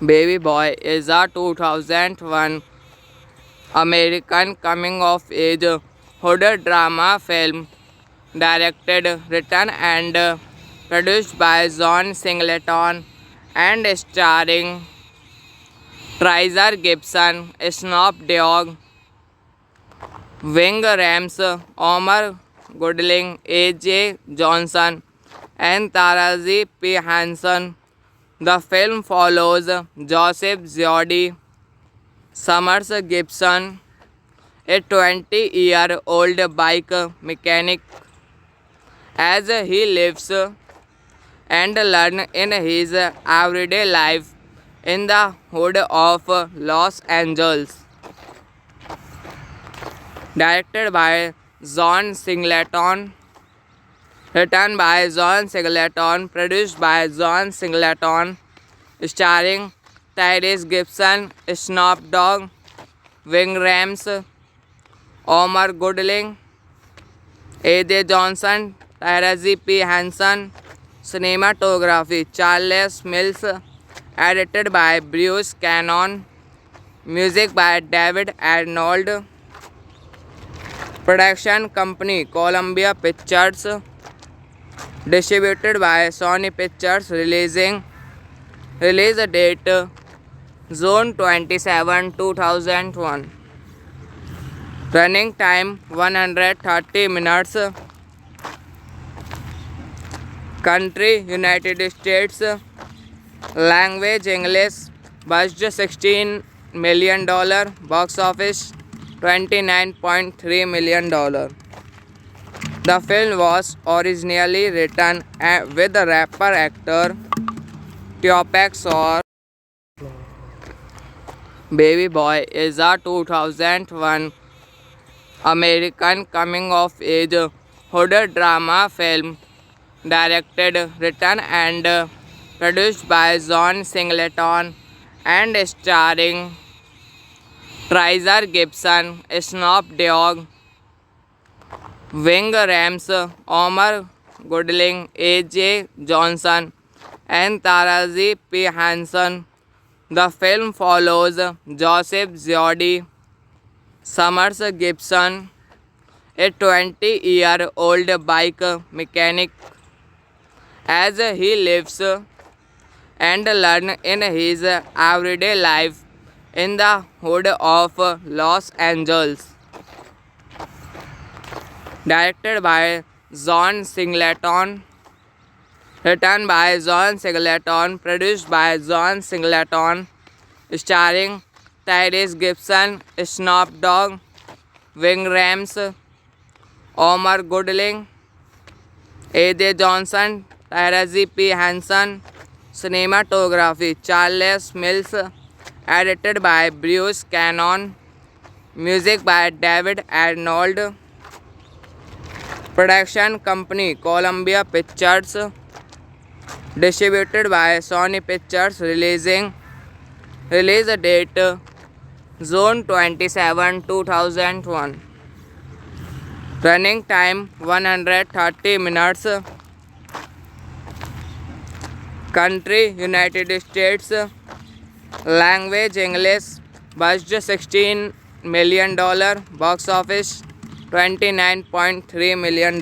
Baby Boy is a 2001 American coming-of-age horror drama film directed, written, and produced by John Singleton and starring Treasure Gibson, Snoop Dogg, Ving Rhames, Omar Goodling, A.J. Johnson, and Taraji P. Henson. The film follows Joseph Zodi Summers Gibson, a 20-year-old bike mechanic, as he lives and learns in his everyday life in the hood of Los Angeles. Directed by John Singleton, written by John Singleton, produced by John Singleton, starring Tyrese Gibson, Snoop Dogg, Ving Rhames, Omar Goodling, A.J. Johnson, Taraji P. Henson. Cinematography Charles Mills. Edited by Bruce Cannon. Music by David Arnold. Production company Columbia Pictures. Distributed by Sony Pictures. Release date June 27, 2001. Running time 130 minutes. Country United States. Language English. Budget $16 million. Box office $29.3 million. The film was originally written with the rapper actor Tupac Shakur. Baby Boy is a 2001 American coming-of-age horror drama film directed, written, and produced by John Singleton and starring Treasure Gibson, Snoop Dogg, Ving Rhames, Omar Goodling, A.J. Johnson, and Taraji P. Henson. The film follows Joseph Zodi Summers Gibson, a 20-year-old bike mechanic, as he lives and learns in his everyday life in the hood of Los Angeles. Directed by John Singleton, written by John Singleton, produced by John Singleton, starring Tyrese Gibson, Snoop Dogg, Ving Rhames, Omar Goodling, A.J. Johnson, Taraji P. Henson. Cinematography Charles Mills. Edited by Bruce Cannon. Music by David Arnold. Production company Columbia Pictures. Distributed by Sony Pictures. Release date June 27, 2001. Running time 130 minutes. Country United States. Language English. Budget $16 million. Box office $29.3 million.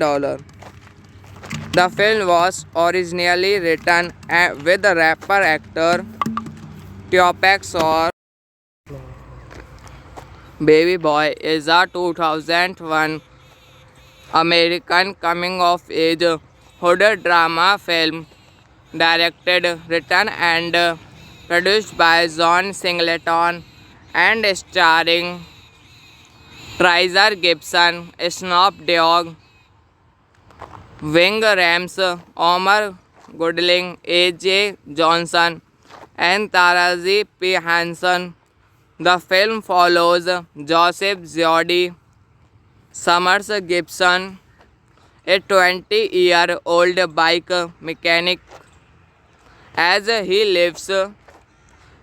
The film was originally written with the rapper actor Tupac Shakur. Baby Boy is a 2001 American coming-of-age horror drama film directed, written, and produced by John Singleton and starring Treasure Gibson, Snoop Dogg, Ving Rhames, Omar Goodling, A.J. Johnson, and Taraji P. Henson. The film follows Joseph Zodi Summers Gibson, a 20-year-old bike mechanic, as he lives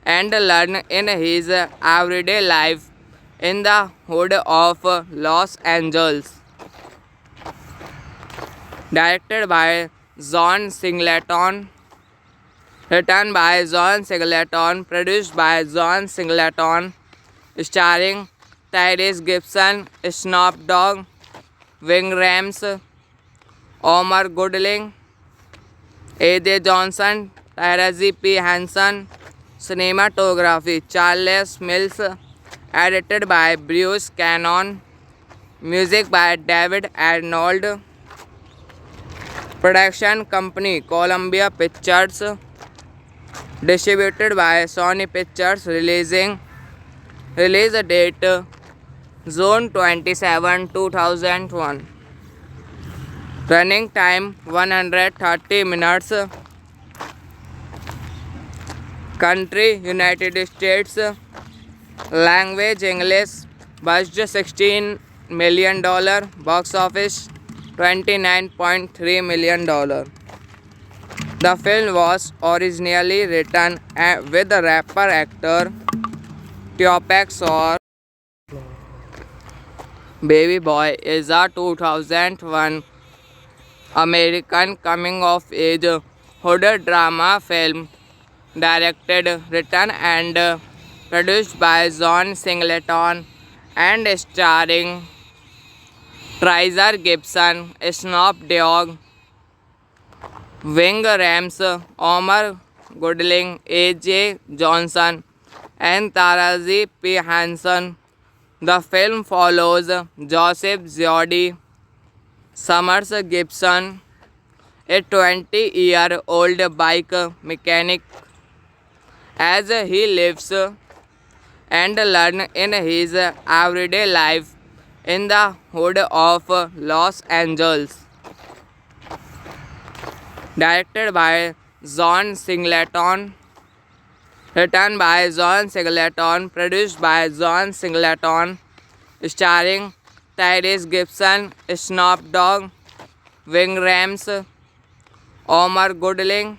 and learns in his everyday life in the hood of Los Angeles. Directed by John Singleton, Written by John Singleton, produced by John Singleton, starring Tyrese Gibson, Snoop Dogg, Ving Rhames, Omar Goodling, A.J. Johnson, Taraji P. Henson. Cinematography Charles Mills. Edited by Bruce Cannon. Music by David Arnold. Production company Columbia Pictures. Distributed by Sony Pictures. Release date June 27, 2001. Running time 130 minutes. Country United States. Language English. Budget $16 million. Box office $29.3 million. The film was originally written with the rapper actor Tupac Shakur. Baby Boy is a 2001 American coming-of-age horror drama film directed, written and produced by John Singleton and starring Tyrese Gibson, Snoop Dogg, Ving Rhames, Omar Goodling, A.J. Johnson, and Taraji P. Henson. The film follows Joseph Zodi Summers Gibson, a 20-year-old bike mechanic, as he lives and learns in his everyday life in the hood of Los Angeles. Directed by John Singleton, written by John Singleton, produced by John Singleton, starring Tyrese Gibson, Snoop Dogg, Ving Rhames, Omar Goodling,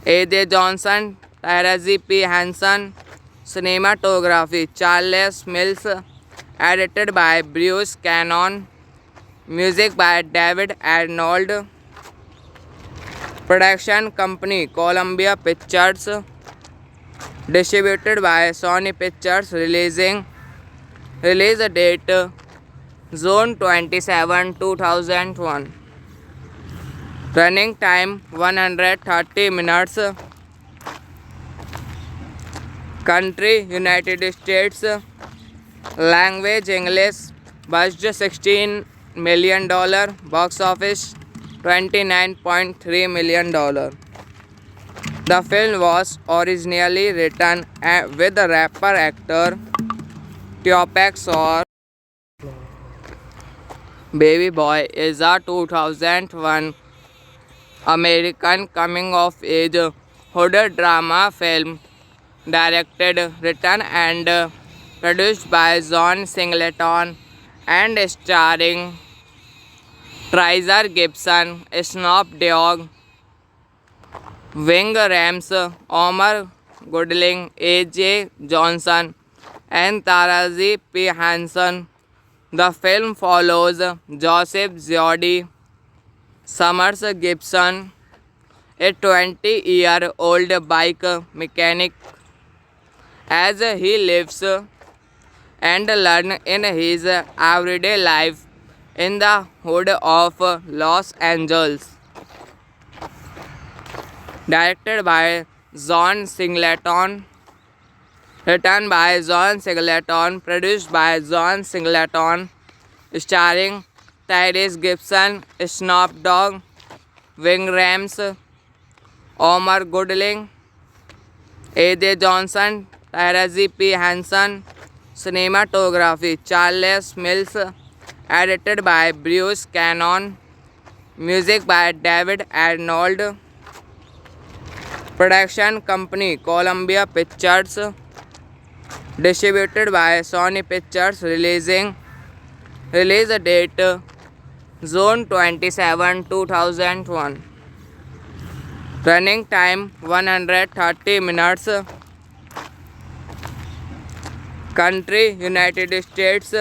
A.J. Johnson, Taraji P. Henson. Cinematography Charles Mills. Edited by Bruce Cannon. Music by David Arnold. Production company Columbia Pictures. Distributed by Sony Pictures. Release date June 27, 2001. Running time 130 minutes. Country United States. Language English. Budget $16 million. Box office $29.3 million. The film was originally written with the rapper actor Tupac Shakur. Baby Boy is a 2001 American coming-of-age horror drama film directed, written and produced by John Singleton and starring Tyrese Gibson, Snoop Dogg, Ving Rhames, Omar Goodling, A.J. Johnson, and Taraji P. Henson. The film follows Joseph Zodi Summers Gibson, a 20-year-old bike mechanic, as he lives and learns in his everyday life in the hood of Los Angeles. Directed by John Singleton, written by John Singleton, produced by John Singleton, starring Tyrese Gibson, Snoop Dogg, Ving Rhames, Omar Goodling, A.J. Johnson, Taraji P. Henson. Cinematography Charles Mills. Edited by Bruce Cannon. Music by David Arnold. Production company Columbia Pictures. Distributed by Sony Pictures. Release date June 27, 2001. Running time 130 minutes. Country United States.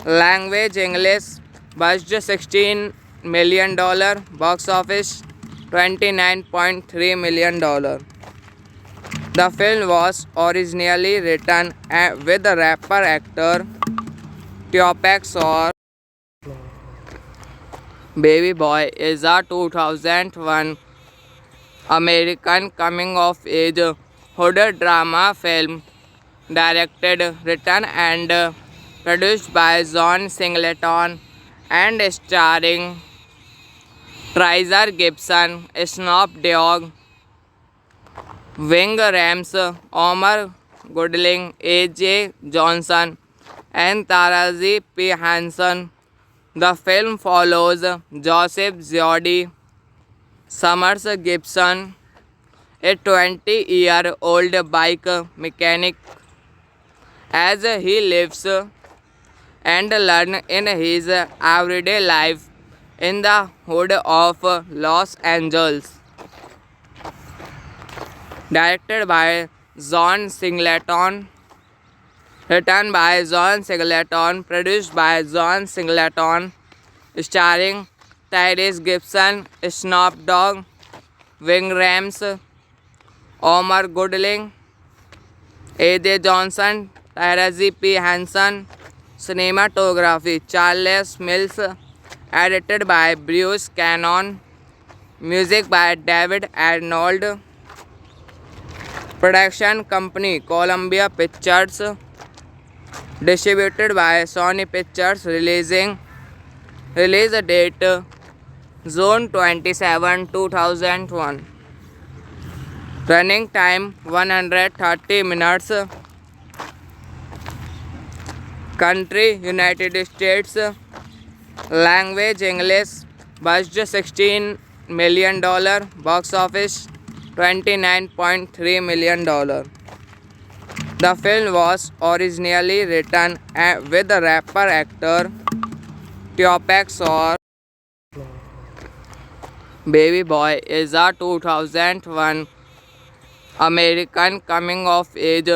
Language English. Budget $16 million. Box office $29.3 million. The film was originally written with the rapper actor Tupac Shakur. Baby Boy is a 2001 American coming-of-age horror drama film directed, written and produced by John Singleton and starring Treasure Gibson, Snoop Dogg, Ving Rhames, Omar Gooding, A.J. Johnson, and Taraji P. Henson. The film follows Joseph Jody Summers Gibson, a 20-year-old bike mechanic, as he lives and learns in his everyday life in the hood of Los Angeles. Directed by John Singleton, written by John Singleton, produced by John Singleton, starring Tyrese Gibson, Snoop Dogg, Ving Rhames, Omar Gooding, A.J. Johnson, Taraji P. Henson. Cinematography Charles Mills. Edited by Bruce Cannon. Music by David Arnold. Production company Columbia Pictures. Distributed by Sony Pictures. Release date June 27, 2001. Running time 130 minutes. Country United States. Language English. Budget $16 million. Box office $29.3 million. The film was originally written with the rapper actor Tupac Shakur. Baby Boy is a 2001 American coming-of-age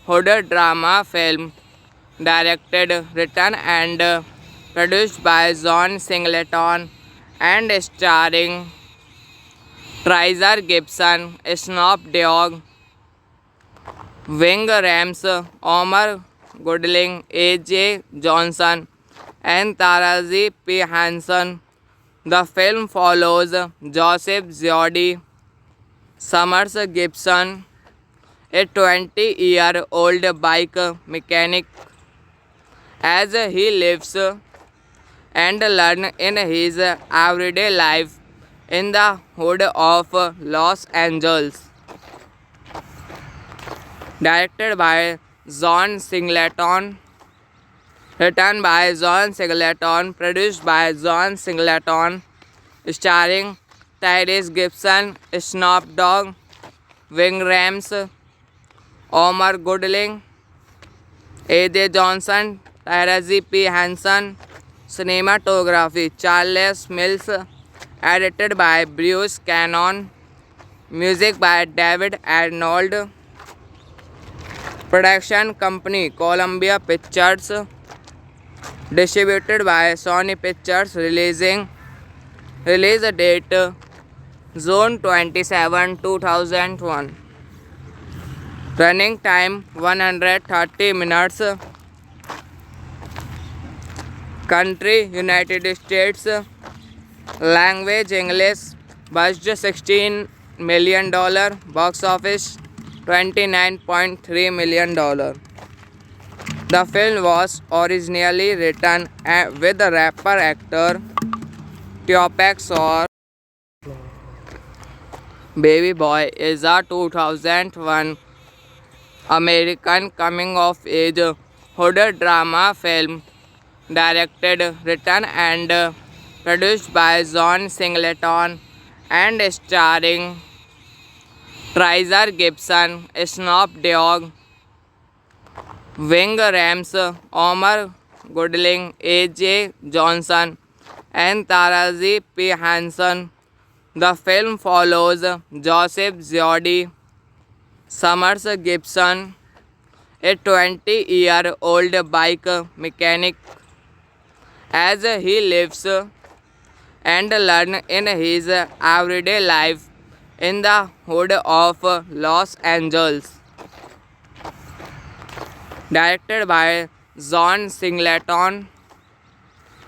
horror drama film directed, written and produced by John Singleton and starring Treasure Gibson, Snoop Dogg, Ving Rhames, Omar Gooding, A.J. Johnson, and Taraji P. Henson. The film follows Joseph Jody Summers Gibson, a 20-year-old bike mechanic, as he lives and learns in his everyday life in the hood of Los Angeles. Directed by John Singleton, written by John Singleton, produced by John Singleton, starring Tyrese Gibson, Snoop Dogg, Ving Rhames, Omar Gooding, A.J. Johnson, Taraji P. Henson. Cinematography Charles Mills. Edited by Bruce Cannon. Music by David Arnold. Production company Columbia Pictures. Distributed by Sony Pictures. Release date June 27, 2001. Running time 130 minutes. Country United States. Language English. Budget $16 million. Box office $29.3 million. The film was originally written with the rapper actor Tupac Shakur. Baby Boy is a 2001 American coming-of-age horror drama film directed, written and produced by John Singleton and starring Treasure Gibson, Snoop Dogg, Ving Rhames, Omar Gooding, A.J. Johnson, and Taraji P. Henson. The film follows Joseph Jody Summers Gibson, a 20-year-old bike mechanic, as he lives and learn in his everyday life in the hood of Los Angeles. Directed by John Singleton,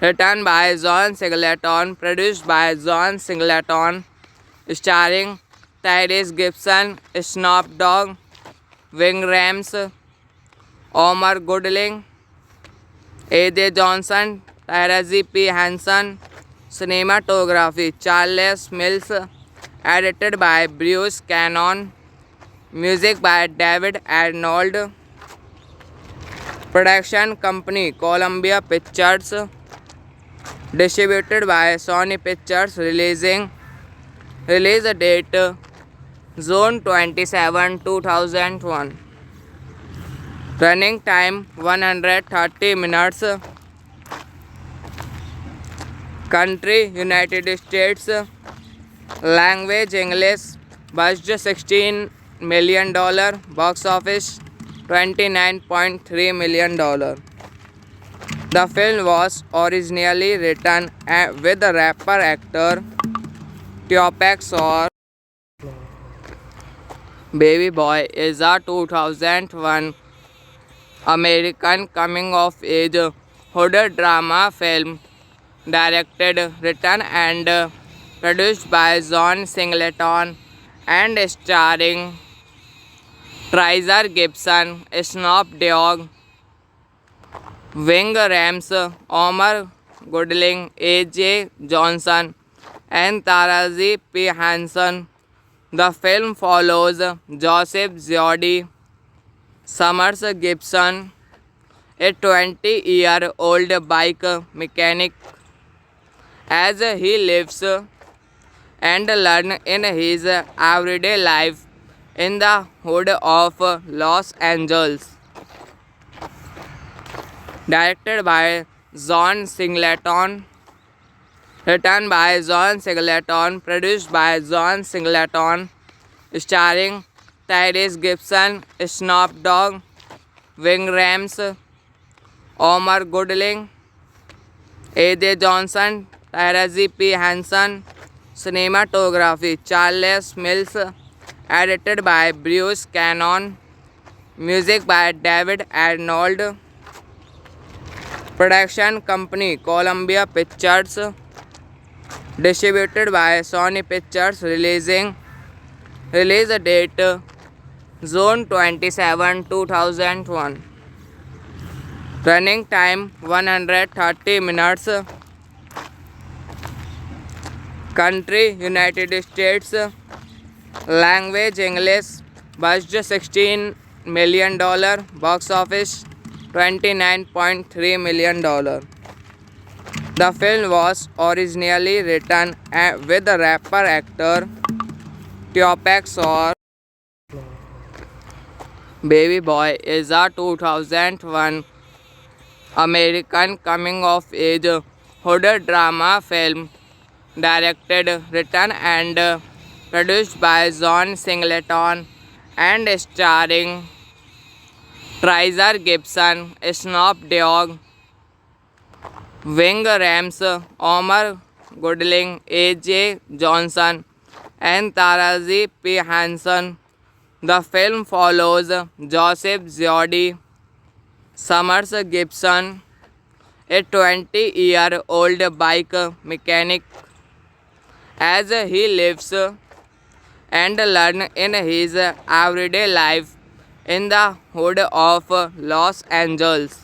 written by John Singleton, produced by John Singleton, starring Tyrese Gibson, Snoop Dogg, Ving Rhames, Omar Goodling, A.J. Johnson, Taraji P. Henson. Cinematography Charles Mills. Edited by Bruce Cannon. Music by David Arnold. Production company Columbia Pictures. Distributed by Sony Pictures. Release date June 27, 2001. Running time 130 minutes. Country United States. Language English. Budget $16 million. Box office $29.3 million. The film was originally written with the rapper actor Tupac Shakur. Baby Boy is a 2001 American coming-of-age horror drama film directed, written and produced by John Singleton and starring Tyrese Gibson, Snoop Dogg, Ving Rhames, Omar Goodling, A.J. Johnson, and Taraji P. Henson. The film follows Joseph Zodi Summers Gibson, a 20-year-old bike mechanic, as he lives and learns in his everyday life in the hood of Los Angeles. Directed by John Singleton, written by John Singleton, produced by John Singleton, starring Tyrese Gibson, Snoop Dogg, Ving Rhames, Omar Goodling, A.J. Johnson, Taraji P. Henson. Cinematography Charles Mills. Edited by Bruce Cannon. Music by David Arnold. Production company Columbia Pictures. Distributed by Sony Pictures. Release date June 27, 2001. Running time 130 minutes. Country United States. Language English. Budget $16 million. Box office $29.3 million. The film was originally written with the rapper actor Tupac Shakur. Baby Boy is a 2001 American coming-of-age horror drama film directed, written and produced by John Singleton and starring Tyrese Gibson, Snoop Dogg, Ving Rhames, Omar Goodling, A.J. Johnson, and Taraji P. Henson. The film follows Joseph Zodi Summers Gibson, a 20-year-old bike mechanic, as he lives and learns in his everyday life in the hood of Los Angeles.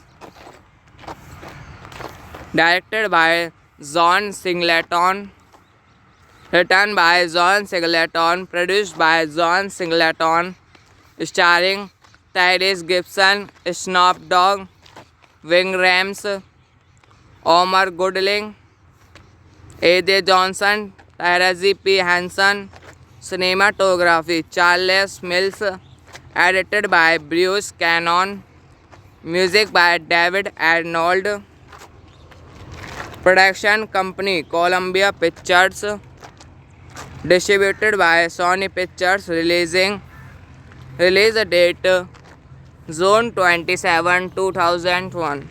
Directed by John Singleton, written by John Singleton, produced by John Singleton, starring Tyrese Gibson, Snoop Dogg, Ving Rhames, Omar Goodling, A.J. Johnson, Taraji P. Henson. Cinematography Charles Mills. Edited by Bruce Cannon. Music by David Arnold. Production company Columbia Pictures. Distributed by Sony Pictures. Release date June 27, 2001.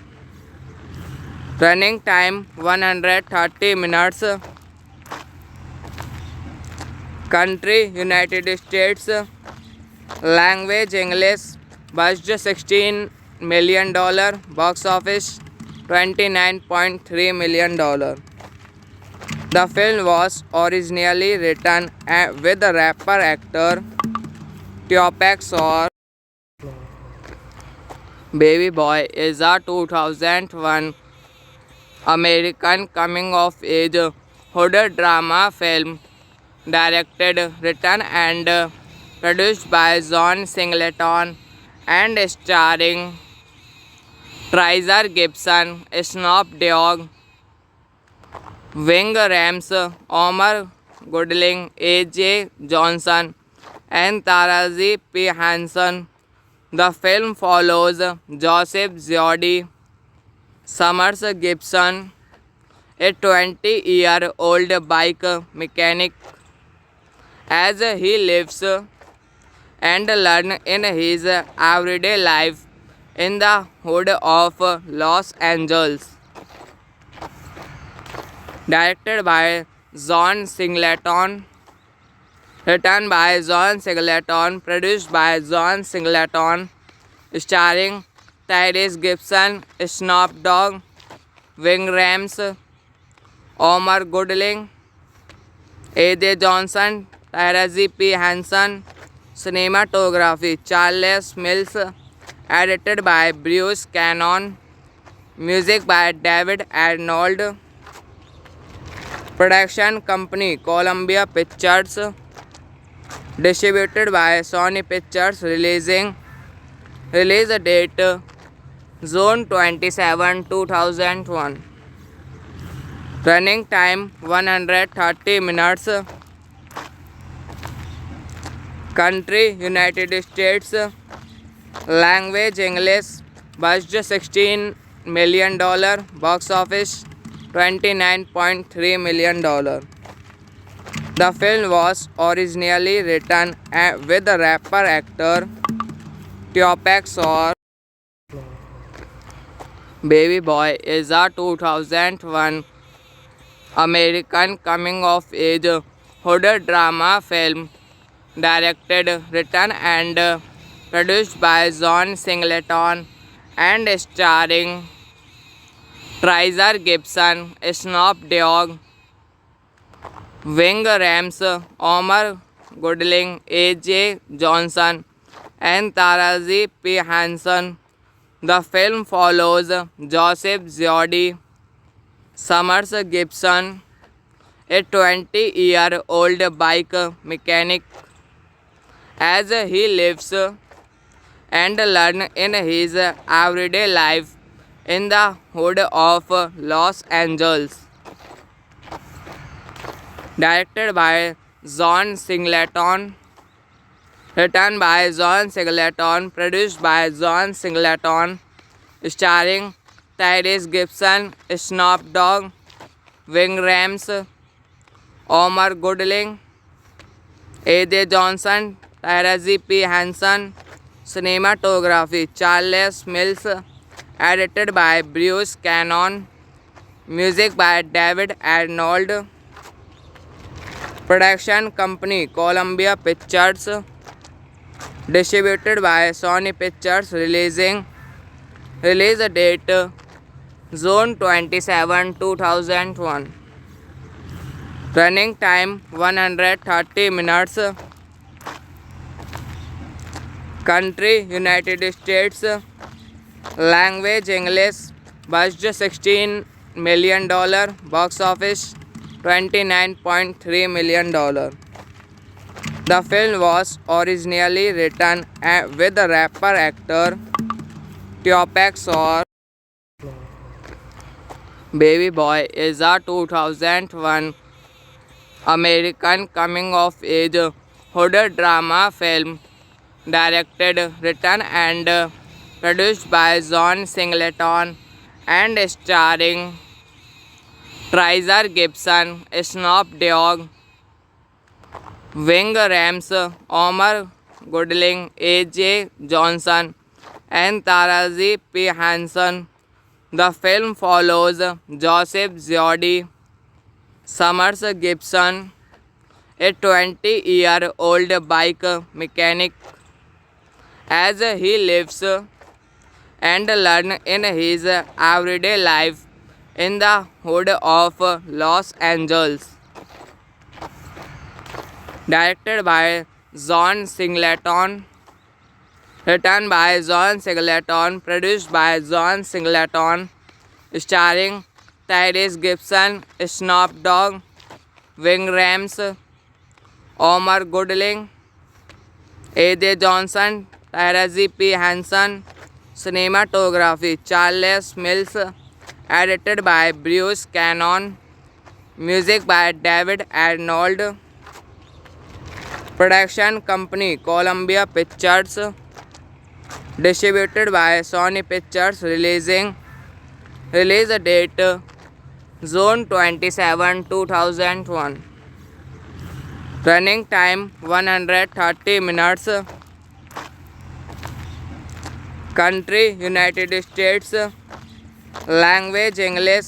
Running time 130 minutes. Country United States. Language English. Budget $16 million. Box office $29.3 million. The film was originally written with rapper actor Tupac Shakur. Baby Boy is a 2001 American coming-of-age horror drama film directed, written and produced by John Singleton and starring Treasure Gibson, Snoop Dogg, Ving Rhames, Omar Gooding, A.J. Johnson, and Taraji P. Henson. The film follows Joseph Zodi Summers Gibson, a 20-year-old bike mechanic, as he lives and learns in his everyday life in the hood of Los Angeles. Directed by John Singleton, written by John Singleton, produced by John Singleton, starring Tyrese Gibson, Snoop Dogg, Ving Rhames, Omar Gooding, A.J. Johnson, Taraji P. Henson. Cinematography Charles Mills. Edited by Bruce Cannon. Music by David Arnold. Production company Columbia Pictures. Distributed by Sony Pictures. Release date June 27, 2001. Running time 130 minutes. Country United States. Language English. Budget $16 million. Box office $29.3 million. The film was originally written with rapper actor Tupac Shakur. Baby Boy is a 2001 American coming-of-age horror drama film directed, written and produced by John Singleton and starring Treasure Gibson, Snoop Dogg, Ving Rhames, Omar Gooding, A.J. Johnson, and Taraji P. Henson. The film follows Joseph Zodi Summers Gibson, a 20-year-old bike mechanic, as he lives and learns in his everyday life in the hood of Los Angeles. Directed by John Singleton, written by John Singleton, produced by John Singleton, starring Tyrese Gibson, Snoop Dogg, Ving Rhames, Omar Gooding, A.J. Johnson, Taraji P. Henson. Cinematography Charles Mills. Edited by Bruce Cannon. Music by David Arnold. Production company Columbia Pictures. Distributed by Sony Pictures. Release date June 27, 2001. Running time 130 minutes. Country United States. Language English. Budget $16 million. Box office $29.3 million. The film was originally written with rapper actor Tupac Shakur. Baby Boy is a 2001 American coming-of-age horror drama film directed, written and produced by John Singleton and starring Treasure Gibson, Snoop Dogg, Ving Rhames, Omar Gooding, A.J. Johnson, and Taraji P. Henson. The film follows Joseph Zodi Summers Gibson, a 20-year-old bike mechanic, as he lives and learns in his everyday life in the hood of Los Angeles. Directed by John Singleton, written by John Singleton, produced by John Singleton, starring Tyrese Gibson, Snoop Dogg, Ving Rhames, Omar Goodling, A.J. Johnson, Taraji P. Henson. Cinematography Charles Mills. Edited by Bruce Cannon. Music by David Arnold. Production company Columbia Pictures. Distributed by Sony Pictures. Release date June 27, 2001. Running time 130 minutes. Country United States. Language English.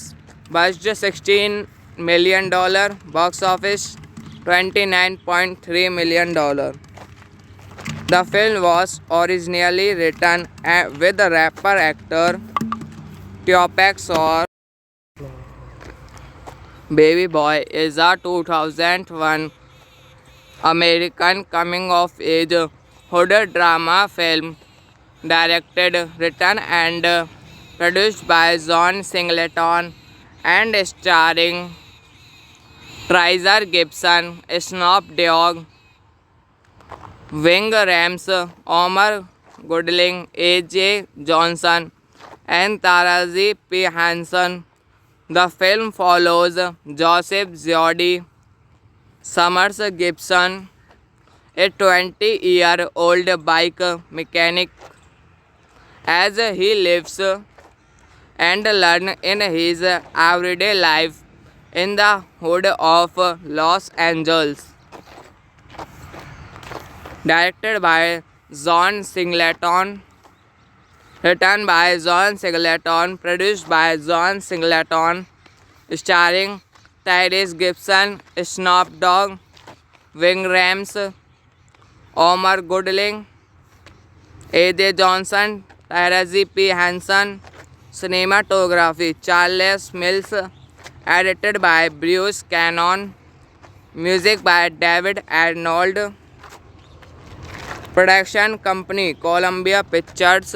Budget $16 million. Box office $29.3 million. The film was originally written with the rapper actor Tupac Shakur. Baby Boy is a 2001 American coming-of-age horror drama film directed, written and produced by John Singleton and starring Tyrese Gibson, Snoop Dogg, Ving Rhames, Omar Goodling, A.J. Johnson, and Taraji P. Henson. The film follows Joseph Jody Summers Gibson, a 20-year-old bike mechanic, as he lives and learns in his everyday life in the hood of Los Angeles. Directed by John Singleton, written by John Singleton, produced by John Singleton, starring Tyrese Gibson, Snoop Dogg, Ving Rhames, Omar Goodling, A.J. Johnson, Taraji P. Henson. Cinematography Charles Mills. Edited by Bruce Cannon. Music by David Arnold. Production company Columbia Pictures.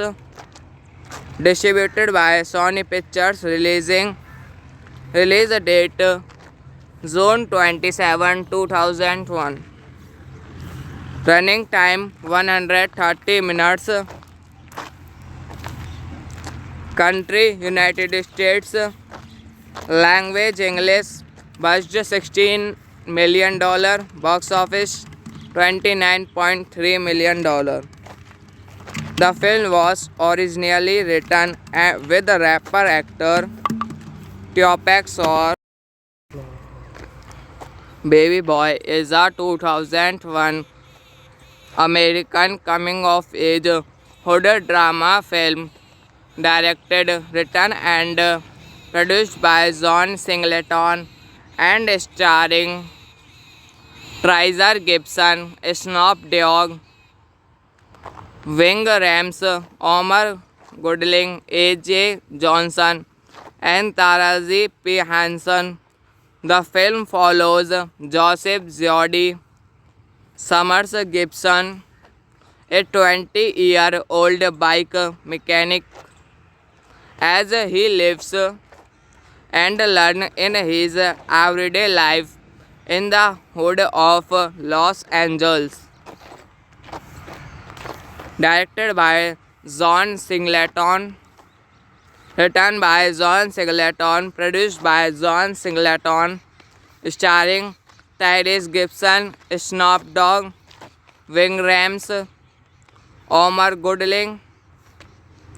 Distributed by Sony Pictures. Release date June 27, 2001. Running time 130 minutes. Country United States. Language English. Budget $16 million. Box office $29.3 million. The film was originally written with the rapper actor Tupac Shakur. Baby Boy is a 2001 American coming-of-age horror drama film directed, written and produced by John Singleton and starring Tyrese Gibson, Snoop Dogg, Ving Rhames, Omar Goodling, A.J. Johnson, and Taraji P. Henson. The film follows Joseph Jody Summers Gibson, a 20-year-old bike mechanic, as he lives and learns in his everyday life in the hood of Los Angeles. Directed by John Singleton, written by John Singleton, produced by John Singleton, starring Tyrese Gibson, Snoop Dogg, Ving Rhames, Omar Goodling,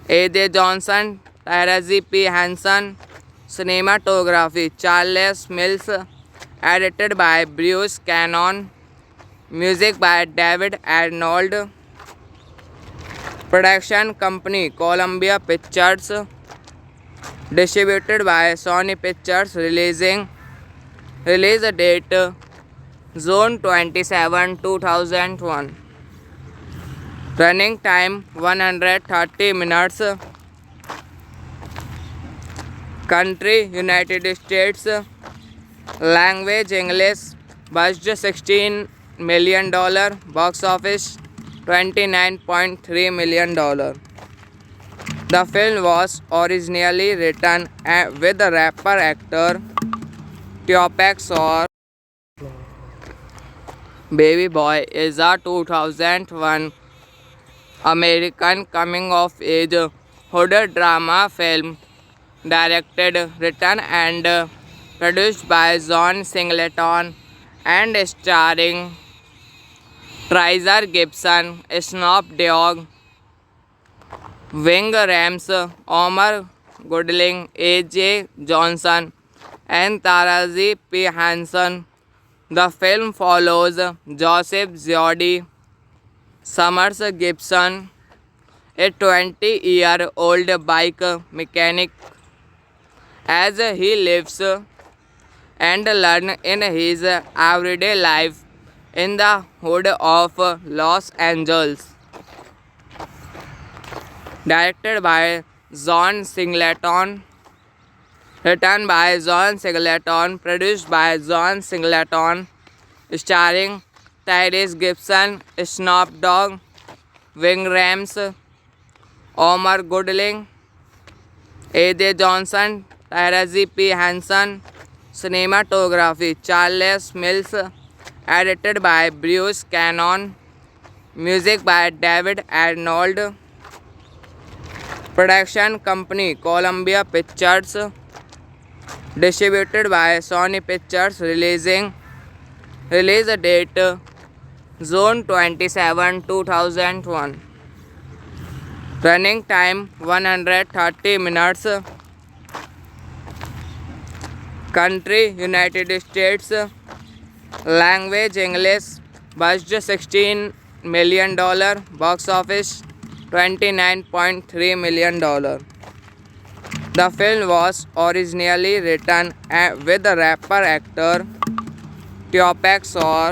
A.J. Johnson, Taraji P. Henson. Cinematography Charles Mills. Edited by Bruce Cannon. Music by David Arnold. Production company Columbia Pictures. Distributed by Sony Pictures. Release date Zone 27 2001. Running time 130 minutes. Country United States. Language English. Budget $16 million. Box office $29.3 million. The film was originally written with the rapper actor Tupac Shakur. Baby Boy is a 2001 American coming of age horror drama film directed, written and produced by John Singleton and starring Treasure Gibson, Snoop Dogg, Ving Rhames, Omar Goodling, A.J. Johnson, and Taraji P. Henson. The film follows Joseph Zodi Summers Gibson, a 20-year-old bike mechanic, as he lives and learns in his everyday life in the hood of Los Angeles. Directed by John Singleton, written by John Singleton, produced by John Singleton, starring Tyrese Gibson, Snoop Dogg, Ving Rhames, Omar Goodling, A.J. Johnson, Taraji P. Henson. Cinematography Charles Mills. Edited by Bruce Cannon. Music by David Arnold. Production company Columbia Pictures. Distributed by Sony Pictures. Release date Zone 27 2001. Running time 130 minutes. Country United States. Language English. Budget $16 million. Box office $29.3 million. The film was originally written with the rapper actor Tupac Shakur.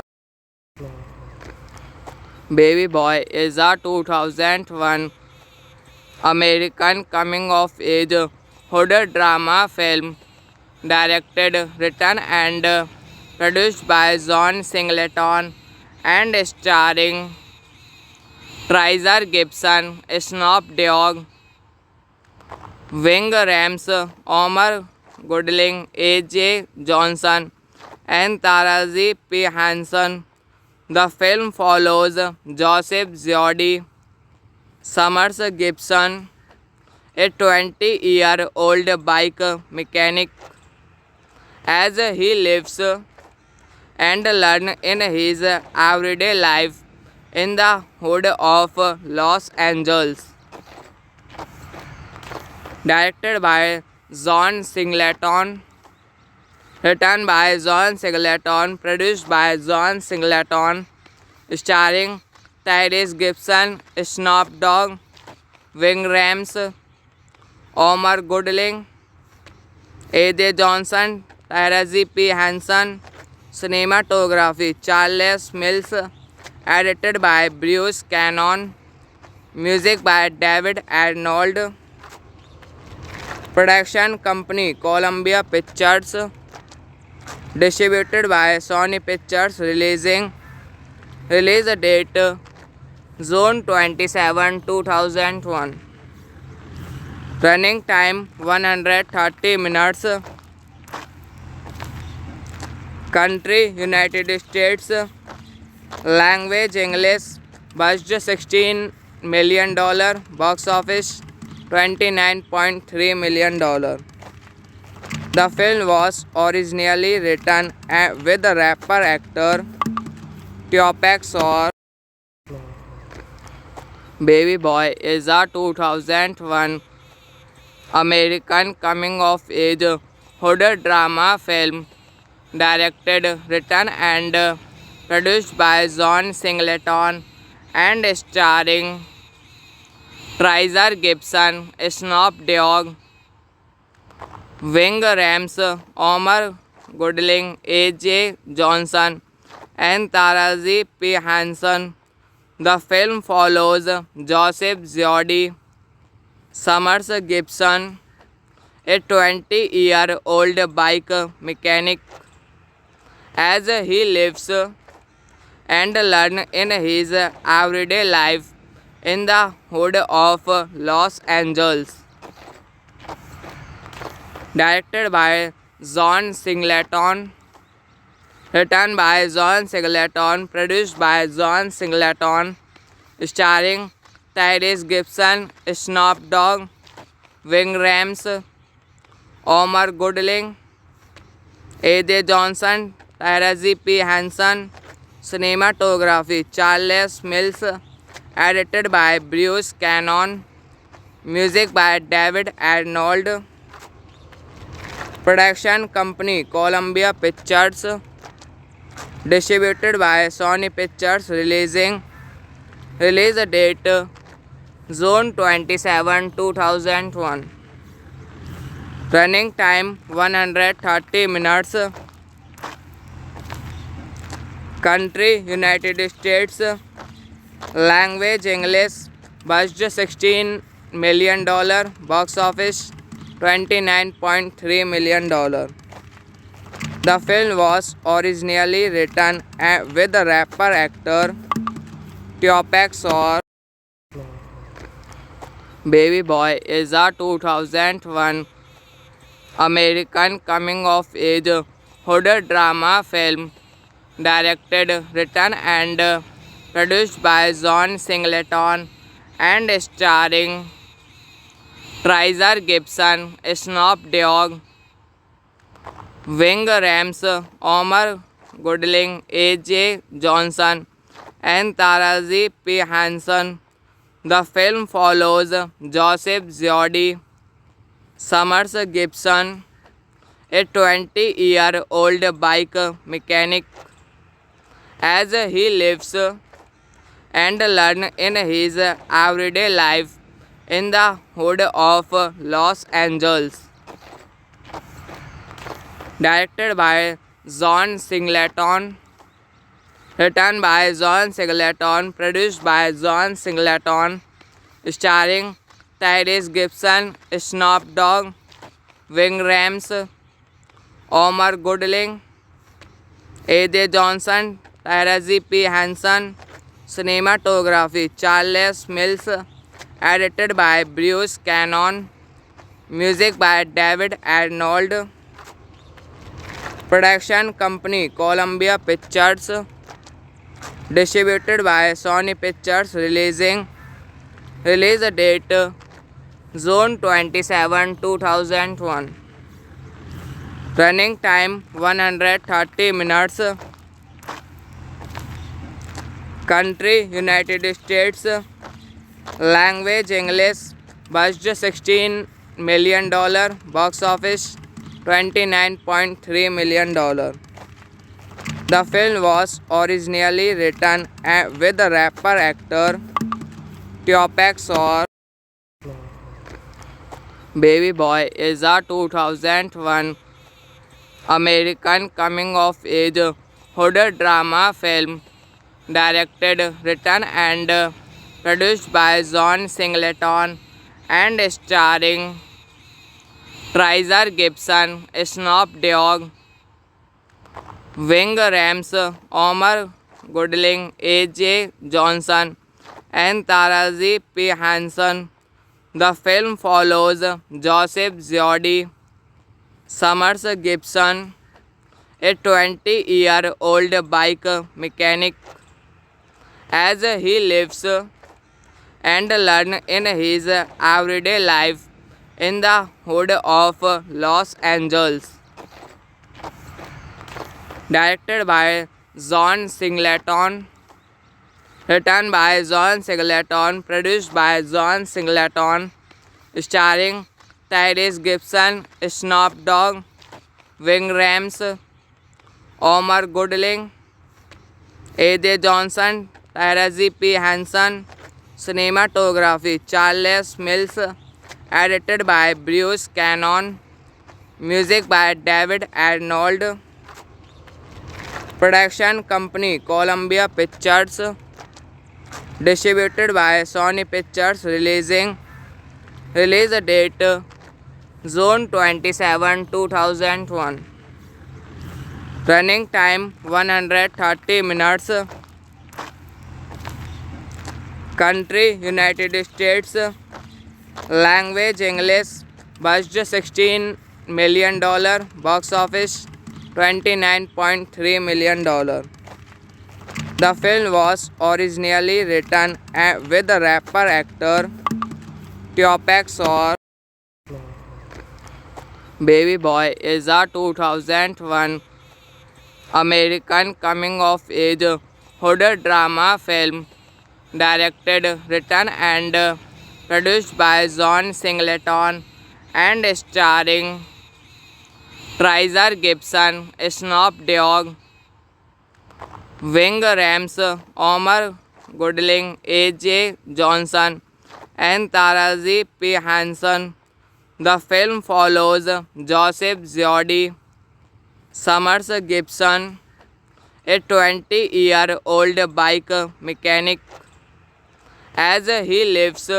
Baby Boy is a 2001 American coming of age horror drama film directed, written and produced by John Singleton and starring Treasure Gibson, Snoop Dogg, Ving Rhames, Omar Goodling, A.J. Johnson, and Taraji P. Henson. The film follows Joseph Zodi Summers Gibson, a 20-year-old bike mechanic, as he lives and learns in his everyday life in the hood of Los Angeles. Directed by John Singleton, written by John Singleton, produced by John Singleton, starring Tyrese Gibson, Snoop Dogg, Ving Rhames, Omar Goodling, A.J. Johnson, Taraji P. Henson. Cinematography Charles Mills. Edited by Bruce Cannon. Music by David Arnold. Production company Columbia Pictures. Distributed by Sony Pictures. Release date Zone 27 2001. Running time 130 minutes. Country United States. Language English. Budget $16 million. Box office $29.3 million. The film was originally written with the rapper actor Tupac Shakur. Baby Boy is a 2001 American coming of age horror drama film directed, written and produced by John Singleton and starring Treasure Gibson, Snoop Dogg, Ving Rhames, Omar Goodling, A.J. Johnson, and Taraji P. Henson. The film follows Joseph Zodi Summers Gibson, a 20-year-old bike mechanic, as he lives and learns in his everyday life in the hood of Los Angeles. Directed by John Singleton, written by John Singleton, produced by John Singleton, starring Tyrese Gibson, Snoop Dogg, Ving Rhames, Omar Goodling, A.J. Johnson, Taraji P. Henson. Cinematography Charles Mills. Edited by Bruce Cannon. Music by David Arnold. Production company Columbia Pictures. Distributed by Sony Pictures. Release date June 27, 2001. Running time 130 minutes. Country United States. Language English. Budget $16 million. Box office $29.3 million. The film was originally written with the rapper actor Tupac Shakur. Baby Boy is a 2001 American coming-of-age horror drama film directed, written and produced by John Singleton and starring Tyrese Gibson, Snoop Dogg, Ving Rhames, Omar Goodling, A.J. Johnson, and Taraji P. Henson. The film follows Joseph Zodi Summers Gibson, a 20-year-old bike mechanic, as he lives and learns in his everyday life in the hood of Los Angeles. Directed by John Singleton, written by John Singleton, produced by John Singleton, starring Tyrese Gibson, Snoop Dogg, Ving Rhames, Omar Goodling, A.J. Johnson, Taraji P. Henson. Cinematography Charles Mills. Edited by Bruce Cannon. Music by David Arnold. Production company Columbia Pictures. Distributed by Sony Pictures. Release date June 27, 2001. Running time 130 minutes. Country United States. Language English. Budget $16 million. Box office $29.3 million. The film was originally written with the rapper actor Tupac Shakur. Baby Boy is a 2001 American coming-of-age horror drama film directed, written and produced by John Singleton and starring Tyrese Gibson, Snoop Dogg, Ving Rhames, Omar Goodling, A.J. Johnson, and Taraji P. Henson. The film follows Joseph Zodi Summers Gibson, a 20-year-old bike mechanic, as he lives and learns in his everyday life in the hood of Los Angeles. Directed by John Singleton, written by John Singleton, produced by John Singleton, starring Tyrese Gibson, Snoop Dogg, Ving Rhames, Omar Goodling, A.J. Johnson, Taraji P. Henson. Cinematography Charles Mills. Edited by Bruce Cannon. Music by David Arnold. Production company Columbia Pictures. Distributed by Sony Pictures. Release date June 27, 2001. Running time 130 minutes. Country United States. Language English. Budget $16 million. Box office $29.3 million. The film was originally written with rapper actor Tupac Shakur. Baby Boy is a 2001 American coming-of-age horror drama film directed, written and produced by John Singleton and starring Treasure Gibson, Snoop Dogg, Ving Rhames, Omar Gooding, A.J. Johnson, and Taraji P. Henson. The film follows Joseph Zodi Summers Gibson, a 20-year-old bike mechanic, as he lives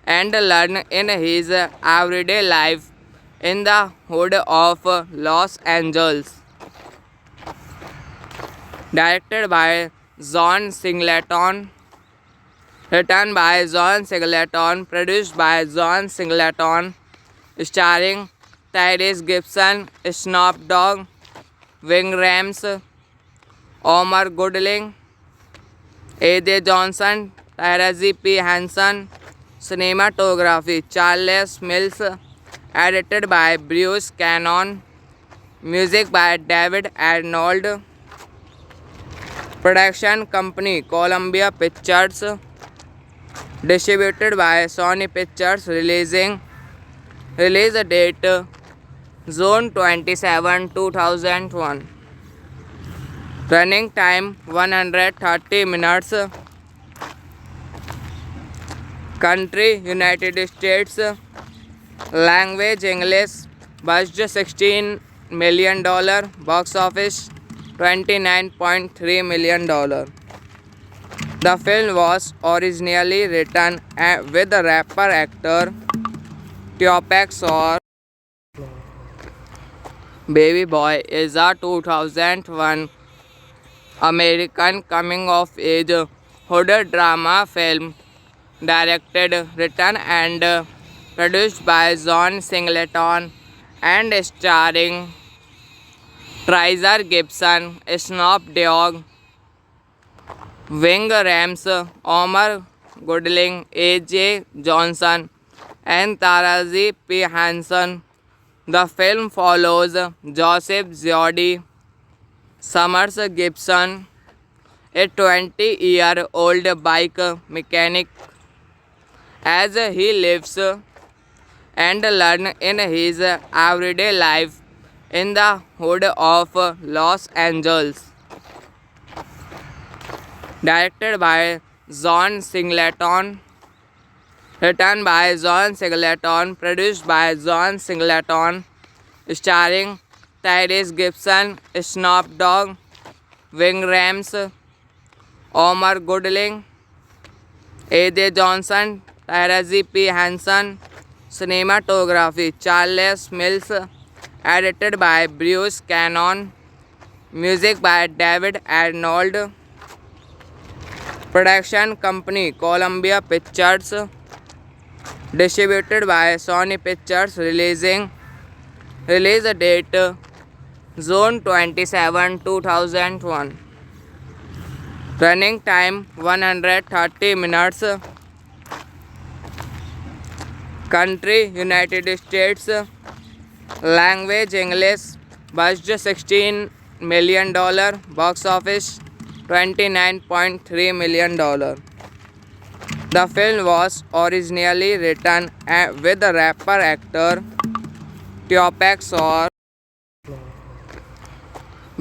and learns in his everyday life in the hood of Los Angeles. Directed by John Singleton, written by John Singleton, produced by John Singleton, starring Tyrese Gibson, Snoop Dogg, Ving Rhames, Omar Gooding, A.J. Johnson, Taraji P. Henson. Cinematography Charles Mills. Edited by Bruce Cannon. Music by David Arnold. Production company Columbia Pictures. Distributed by Sony Pictures. Release date June 27, 2001. Running time 130 minutes. Country United States. Language English. Budget $16 million. Box office $29.3 million. The film was originally written with rapper actor Tupac Shakur. Baby Boy is a 2001 American coming-of-age horror drama film directed, written and produced by John Singleton and starring Treasure Gibson, Snoop Dogg, Ving Rhames, Omar Gooding, A.J. Johnson, and Taraji P. Henson. The film follows Joseph Zodi Summers Gibson, a 20-year-old bike mechanic, as he lives and learns in his everyday life in the hood of Los Angeles. Directed by John Singleton, written by John Singleton, produced by John Singleton, starring Tyrese Gibson, Snoop Dogg, Ving Rhames, Omar Gooding, A.J. Johnson, Taraji P. Henson. Cinematography Charles Mills. Edited by Bruce Cannon. Music by David Arnold. Production company Columbia Pictures. Distributed by Sony Pictures. Release date June 27, 2001. Running time 130 minutes. Country United States. Language English. Budget $16 million. Box office $29.3 million. The film was originally written with rapper actor Tupac Shakur.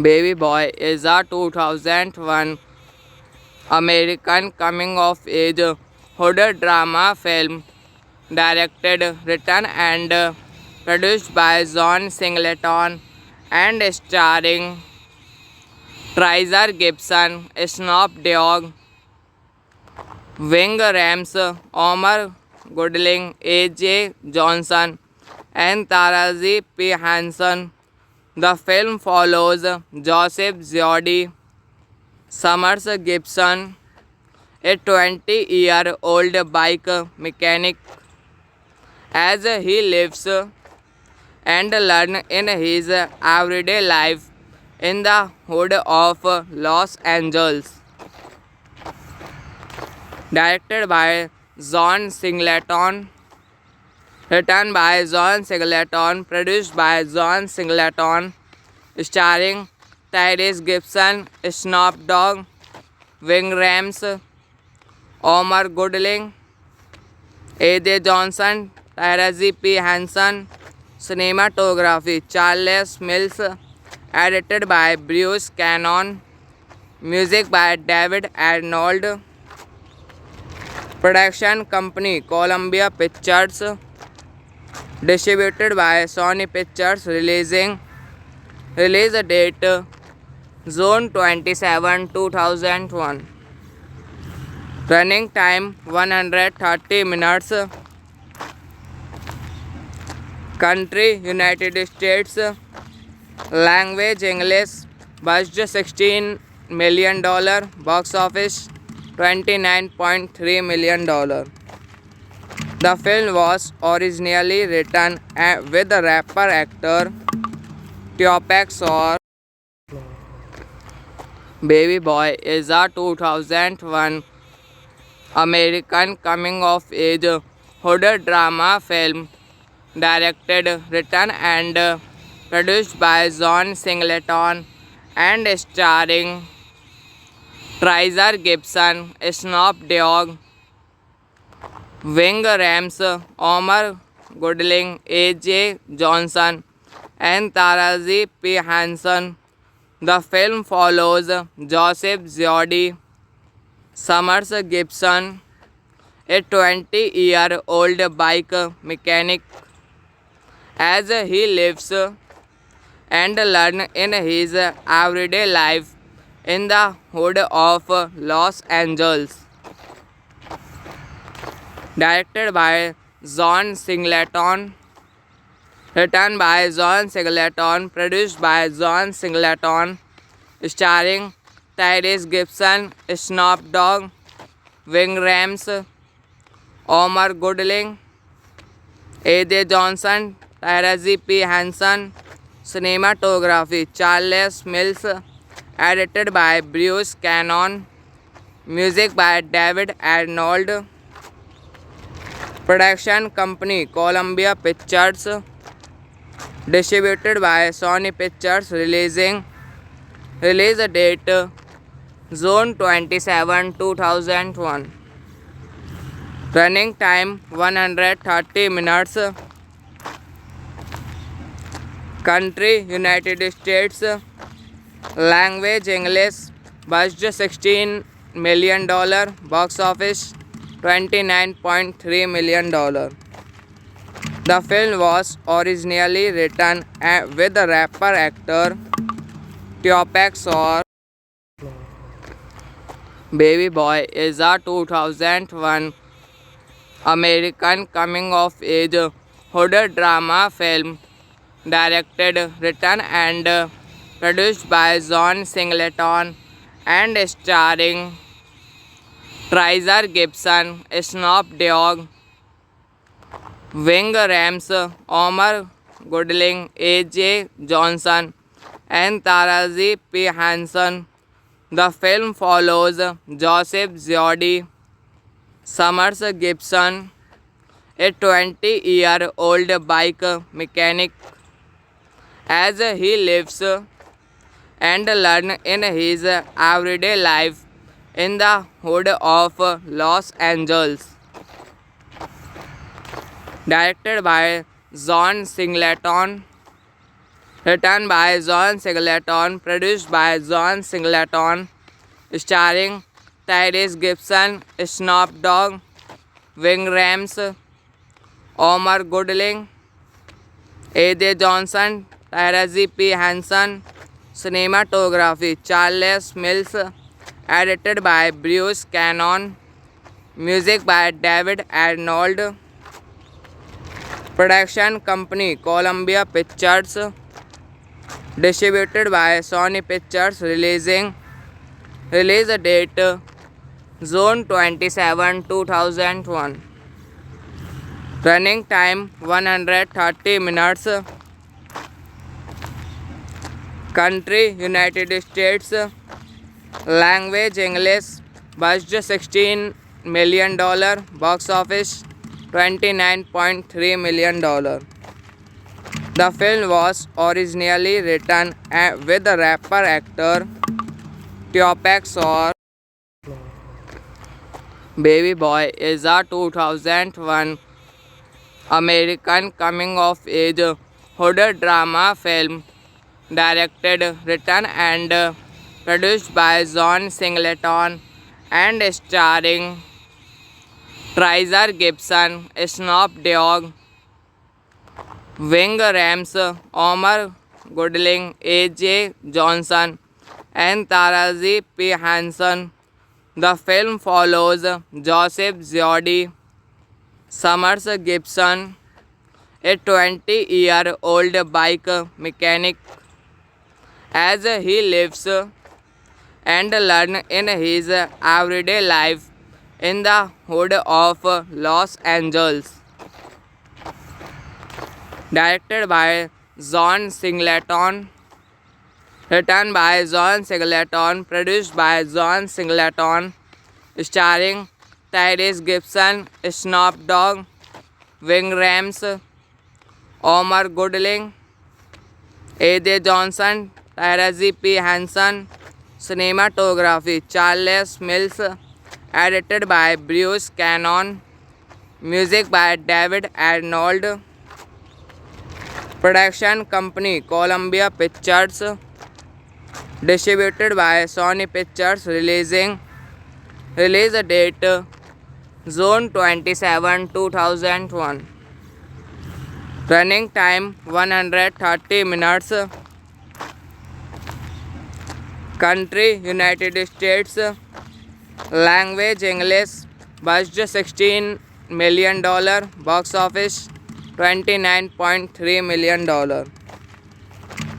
Baby Boy is a 2001 American coming-of-age horror drama film directed, written and produced by John Singleton and starring Treasure Gibson, Snoop Dogg, Ving Rhames, Omar Goodling, A.J. Johnson, and Taraji P. Henson. The film follows Joseph Zodi Summers Gibson, a 20-year-old bike mechanic, as he lives and learns in his everyday life in the hood of Los Angeles. Directed by John Singleton, written by John Singleton, produced by John Singleton, starring Tyrese Gibson, Snoop Dogg, Ving Rhames, Omar Goodling, A.J. Johnson, Taraji P. Henson. Cinematography Charles Mills. Edited by Bruce Cannon. Music by David Arnold. Production company Columbia Pictures. Distributed by Sony Pictures. Release date June 27, 2001. Running time 130 minutes. Country United States. Language English. Budget $16 million. Box office $29.3 million. The film was originally written with the rapper actor Tupac Shakur. Baby Boy is a 2001 American coming-of-age horror drama film directed, written and produced by John Singleton and starring Treasure Gibson, Snoop Dogg, Ving Rhames, Omar Goodling, A.J. Johnson, and Taraji P. Henson. The film follows Joseph Zodi Summers Gibson, a 20-year-old bike mechanic, as he lives and learns in his everyday life in the hood of Los Angeles. Directed by John Singleton, written by John Singleton, produced by John Singleton, starring Tyrese Gibson, Snoop Dogg, Ving Rhames, Omar Goodling, A.J. Johnson, Taraji P. Henson. Cinematography Charles Mills. Edited by Bruce Cannon. Music by David Arnold. Production company Columbia Pictures. Distributed by Sony Pictures. Release date June 27, 2001. Running time 130 minutes. Country United States. Language English. Budget $16 million. Box office $29.3 million. The film was originally written with the rapper actor Tupac Shakur. Baby Boy is a 2001 American coming-of-age horror drama film directed, written and produced by John Singleton and starring Treasure Gibson, Snoop Dogg, Ving Rhames, Omar Goodling, A.J. Johnson, and Taraji P. Henson. The film follows Joseph Zodi Summers Gibson, a 20-year-old bike mechanic, as he lives and learns in his everyday life in the hood of Los Angeles. Directed by John Singleton, written by John Singleton, produced by John Singleton, starring Tyrese Gibson, Snoop Dogg, Ving Rhames, Omar Goodling, A.J. Johnson, Taraji P. Henson. Cinematography Charles Mills. Edited by Bruce Cannon. Music by David Arnold. Production company Columbia Pictures. Distributed by Sony Pictures. Release date June 27, 2001. Running time 130 minutes. Country United States. Language English. Budget $16 million. Box office $29.3 million. The film was originally written with rapper actor Tupac Shakur. Baby Boy is a 2001 American coming-of-age horror drama film directed, written and produced by John Singleton and starring Treasure Gibson, Snoop Dogg, Ving Rhames, Omar Gooding, A.J. Johnson, and Taraji P. Henson. The film follows Joseph Zodi Summers Gibson, a 20-year-old bike mechanic, as he lives and learns in his everyday life in the hood of Los Angeles. Directed by John Singleton, written by John Singleton, produced by John Singleton, starring Tyrese Gibson, Snoop Dogg, Ving Rhames, Omar Gooding, A.J. Johnson, Taraji P. Henson. Cinematography Charles Mills. Edited by Bruce Cannon. Music by David Arnold. Production company Columbia Pictures. Distributed by Sony Pictures. Release date June 27, 2001. Running time 130 minutes. Country United States. Language English. Budget $16 million. Box office $29.3 million.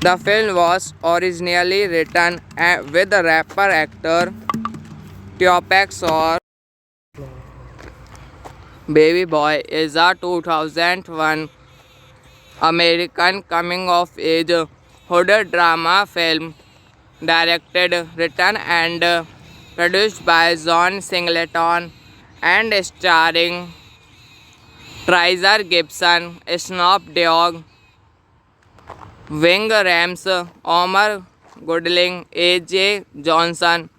The film was originally written with rapper actor Tupac Shakur. Baby Boy is a 2001 American coming-of-age horror drama film directed, written and produced by John Singleton and starring Treasure Gibson, Snoop Dogg, Ving Rhames, Omar Gooding, A.J. Johnson,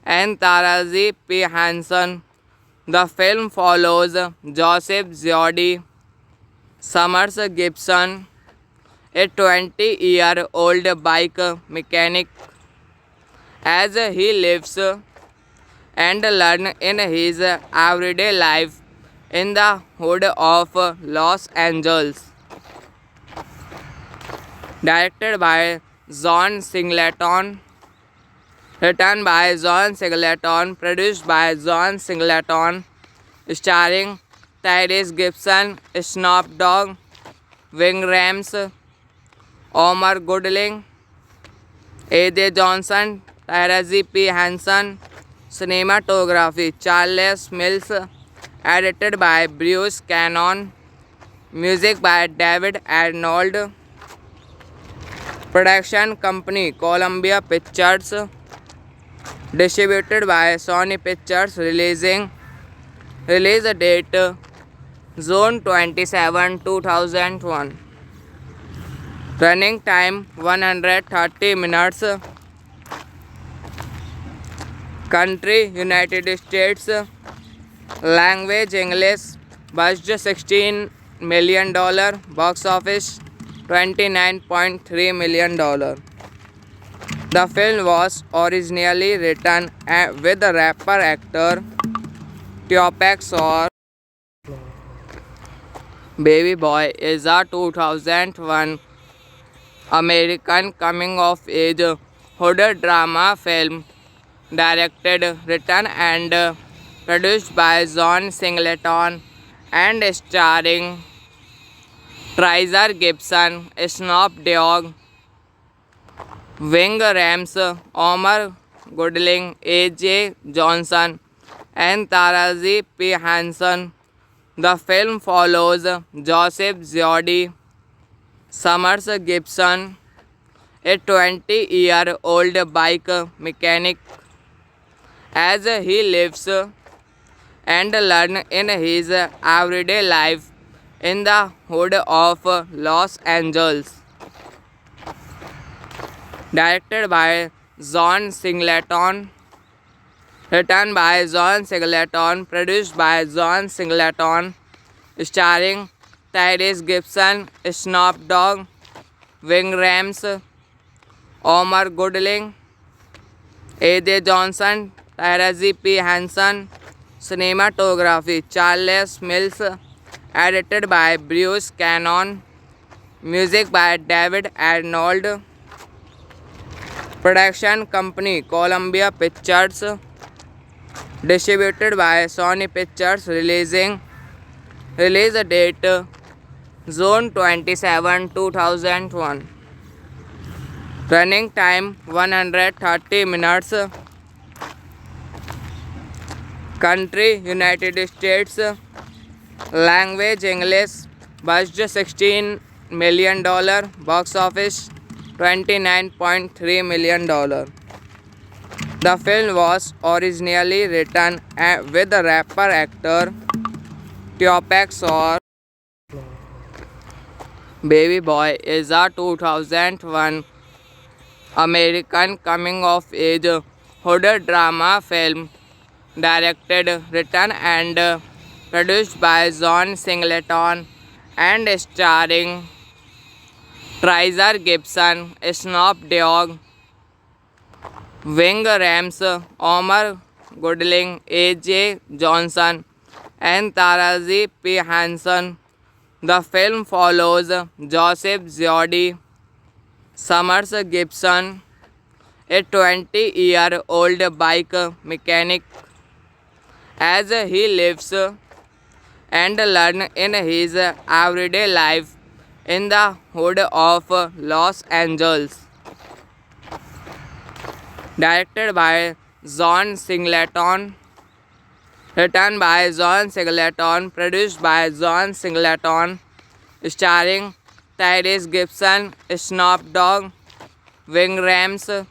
and Taraji P. Henson. The film follows Joseph Zodi Summers Gibson, a 20-year-old bike mechanic, as he lives and learns in his everyday life in the hood of Los Angeles. Directed by John Singleton, written by John Singleton, produced by John Singleton, starring Tyrese Gibson, Snoop Dogg, Ving Rhames, Omar Gooding, A.J. Johnson, Taraji P. Henson. Cinematography Charles Mills. Edited by Bruce Cannon. Music by David Arnold. Production company Columbia Pictures. Distributed by Sony Pictures. Release date June 27, 2001. Running time 130 minutes. Country United States. Language English. Budget $16 million. Box office $29.3 million. The film was originally written with rapper actor Tupac Shakur. Baby Boy is a 2001 American coming-of-age horror drama film directed, written, and produced by John Singleton and starring Treasure Gibson, Snoop Dogg, Ving Rhames, Omar Goodling, A.J. Johnson, and Taraji P. Henson. The film follows Joseph Jody Summers Gibson, a 20-year-old bike mechanic, as he lives and learns in his everyday life in the hood of Los Angeles. Directed by John Singleton, written by John Singleton, produced by John Singleton, starring Tyrese Gibson, Snoop Dogg, Ving Rhames, Omar Goodling, A.J. Johnson, Taraji P. Henson. Cinematography Charles Mills. Edited by Bruce Cannon. Music by David Arnold. Production company Columbia Pictures. Distributed by Sony Pictures. Release date June 27, 2001. Running time 130 minutes. Country United States. Language English. Budget $16 million. Box office $29.3 million. The film was originally written with the rapper actor Tupac Shakur. Baby Boy is a 2001 American coming-of-age horror drama film directed, written, and produced by John Singleton and starring Treasure Gibson, Snoop Dogg, Ving Rhames, Omar Goodling, A.J. Johnson, and Taraji P. Henson. The film follows Joseph Jody Summers Gibson, a 20-year-old bike mechanic, as he lives and learns in his everyday life in the hood of Los Angeles. Directed by John Singleton, written by John Singleton, produced by John Singleton, starring Tyrese Gibson, Snoop Dogg, Ving Rhames,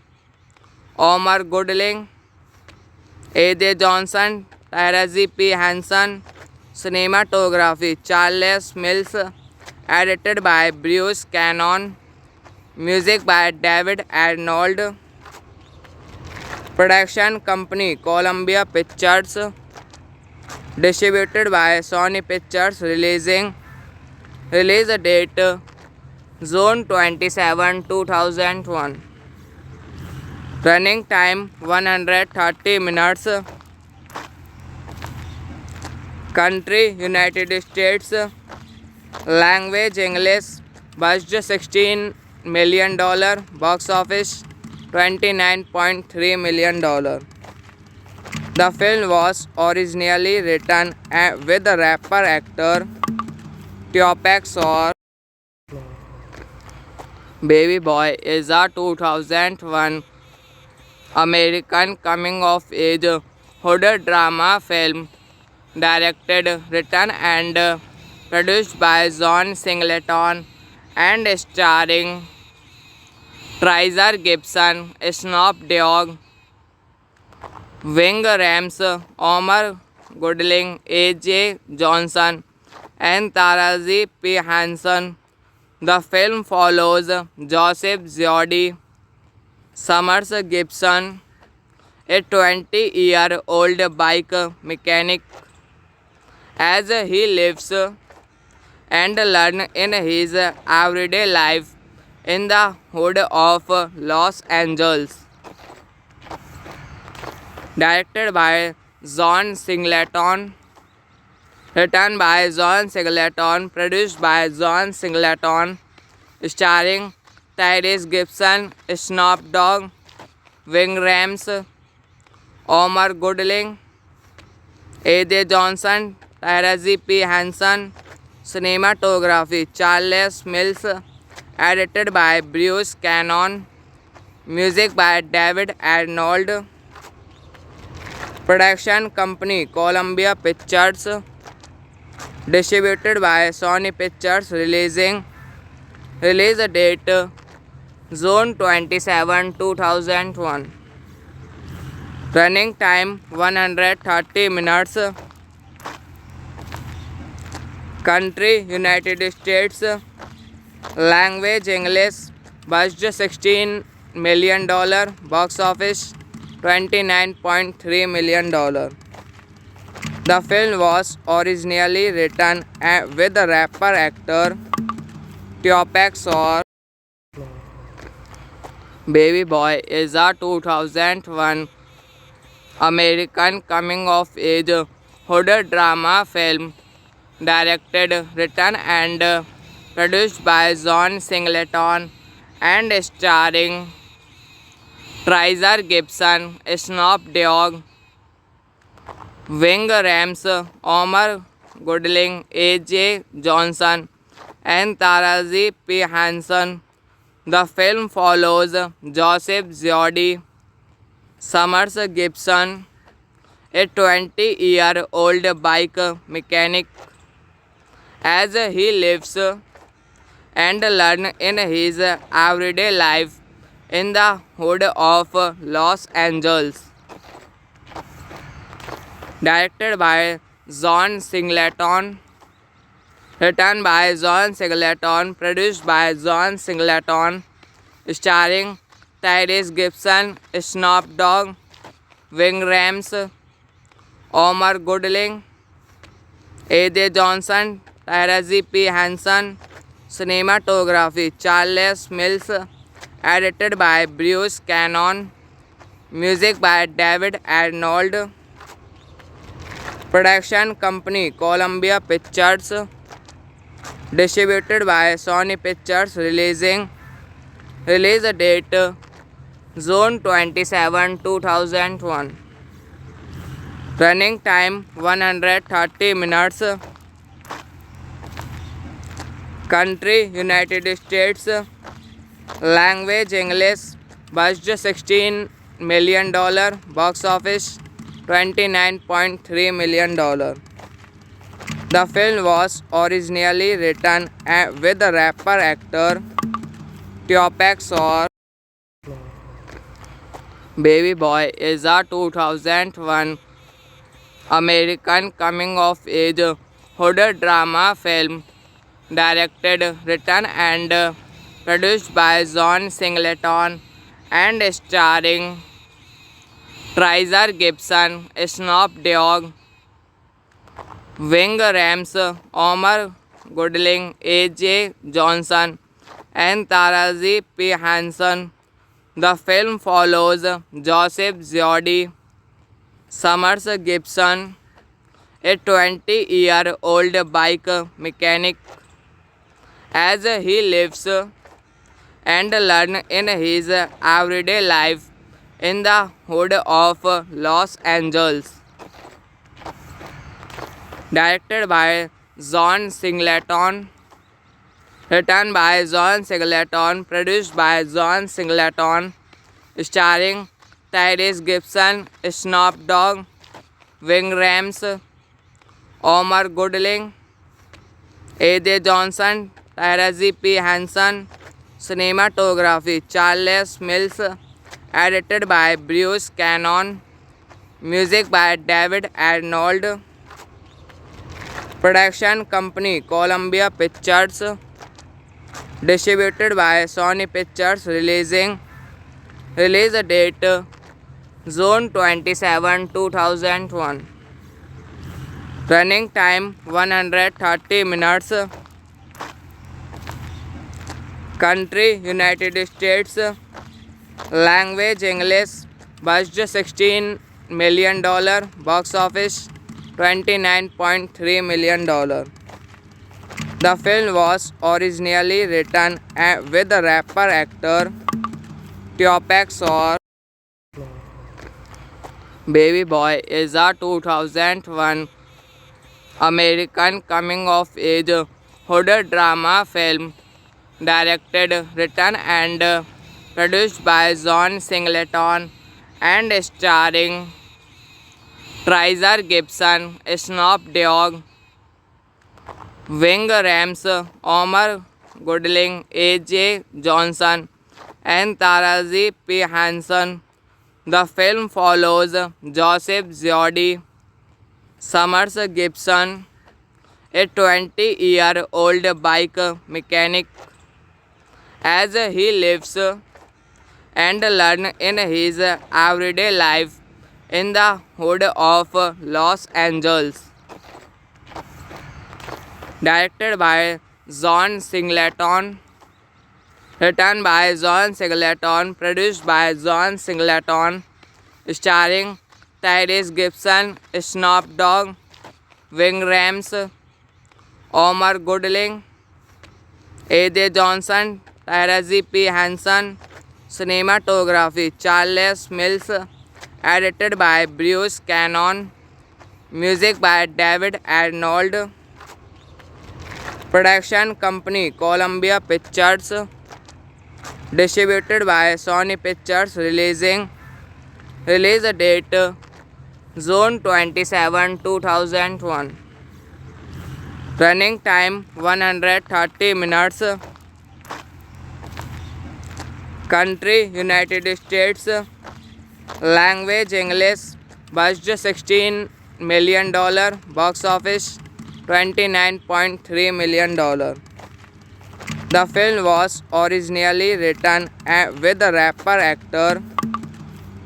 Omar Goodling, A.J. Johnson, Taraji P. Henson. Cinematography Charles Mills. Edited by Bruce Cannon. Music by David Arnold. Production company Columbia Pictures. Distributed by Sony Pictures. Release date June 27, 2001. Running time 130 minutes. Country United States. Language English. Budget $16 million. Box office $29.3 million. The film was originally written with the rapper actor Tupac Shakur. Baby Boy is a 2001 American coming-of-age horror drama film directed, written, and produced by John Singleton and starring Treasure Gibson, Snoop Dogg, Ving Rhames, Omar Goodling, A.J. Johnson, and Taraji P. Henson. The film follows Joseph Jody Summers Gibson, a 20-year-old bike mechanic, as he lives and learns in his everyday life in the hood of Los Angeles. Directed by John Singleton, written by John Singleton, produced by John Singleton, starring Tyrese Gibson, Snoop Dogg, Ving Rhames, Omar Goodling, A.J. Johnson, Taraji P. Henson. Cinematography Charles Mills. Edited by Bruce Cannon. Music by David Arnold. Production company Columbia Pictures. Distributed by Sony Pictures. Release date June 27, 2001. Running time 130 minutes. Country United States. Language English. Budget $16 million. Box office $29.3 million. The film was originally written with rapper actor Tupac Shakur. Baby Boy is a 2001 American coming-of-age horror drama film directed, written and produced by John Singleton and starring Treasure Gibson, Snoop Dogg, Ving Rhames, Omar Goodling, A.J. Johnson, and Taraji P. Henson. The film follows Joseph Zodi Summers Gibson, a 20-year-old bike mechanic, as he lives and learns in his everyday life in the hood of Los Angeles. Directed by John Singleton, written by John Singleton, produced by John Singleton, starring Tyrese Gibson, Snoop Dogg, Ving Rhames, Omar Goodling, A.J. Johnson, Taraji P. Henson. Cinematography Charles Mills. Edited by Bruce Cannon. Music by David Arnold. Production company Columbia Pictures. Distributed by Sony Pictures. Release date June 27, 2001. Running time 130 minutes. Country United States. Language English. Budget $16 million. Box office $29.3 million. The film was originally written with rapper actor Tupac Shakur. Baby Boy is a 2001 American coming-of-age horror drama film directed, written and produced by John Singleton and starring Treasure Gibson, Snoop Dogg, Ving Rhames, Omar Goodling, A.J. Johnson, and Taraji P. Henson. The film follows Joseph Zodi Summers Gibson, a 20-year-old bike mechanic, as he lives and learns in his everyday life in the hood of Los Angeles. Directed by John Singleton, written by John Singleton, produced by John Singleton, starring Tyrese Gibson, Snoop Dogg, Ving Rhames, Omar Goodling, A.J. Johnson, Taraji P. Henson. Cinematography Charles Mills. Edited by Bruce Cannon. Music by David Arnold. Production company Columbia Pictures. Distributed by Sony Pictures. Release date June 27, 2001. Running time 130 minutes. Country United States. Language English. Budget $16 million. Box office $29.3 million. The film was originally written with rapper actor Tupac Shakur. Baby Boy is a 2001 American coming of age horror drama film directed, written, and produced by John Singleton and starring Treasure Gibson, Snoop Dogg, Ving Rhames, Omar Goodling, A.J. Johnson, and Taraji P. Henson. The film follows Joseph Zodi Summers Gibson, a 20-year-old bike mechanic, as he lives and learns in his everyday life in the hood of Los Angeles. Directed by John Singleton, written by John Singleton, produced by John Singleton, starring Tyrese Gibson, Snoop Dogg, Ving Rhames, Omar Goodling, A.J. Johnson, Taraji P. Henson. Cinematography Charles Mills. Edited by Bruce Cannon. Music by David Arnold. Production company Columbia Pictures. Distributed by Sony Pictures. Release date June 27, 2001. Running time 130 minutes. Country United States. Language English. Budget $16 million. Box office $29.3 million. The film was originally written with the rapper actor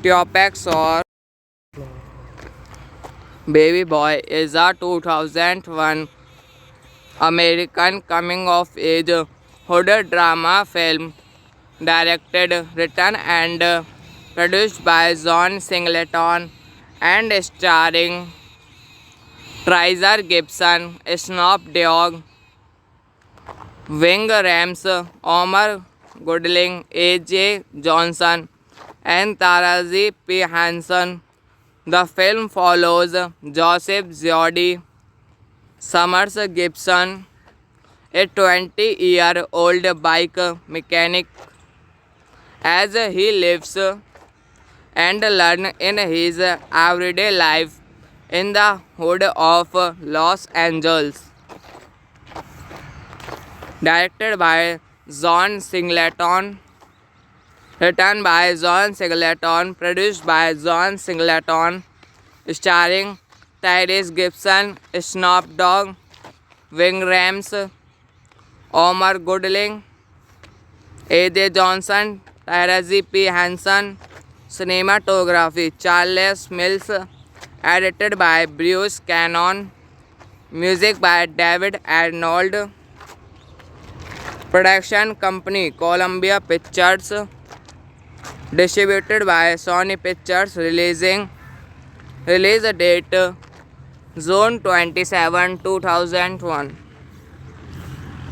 Tupac Shakur. Baby Boy is a 2001 American coming of age horror drama film directed, written, and produced by John Singleton and starring Treasure Gibson, Snoop Dogg, Ving Rhames, Omar Goodling, A.J. Johnson, and Taraji P. Henson. The film follows Joseph Zodi Summers Gibson, a 20-year-old bike mechanic, as he lives and learns in his everyday life in the hood of Los Angeles. Directed by John Singleton, written by John Singleton, produced by John Singleton, starring Tyrese Gibson, Snoop Dogg, Ving Rhames, Omar Goodling, A.J. Johnson, Taraji P. Henson. Cinematography Charles Mills. Edited by Bruce Cannon. Music by David Arnold. Production company Columbia Pictures. Distributed by Sony Pictures. Release date June 27, 2001.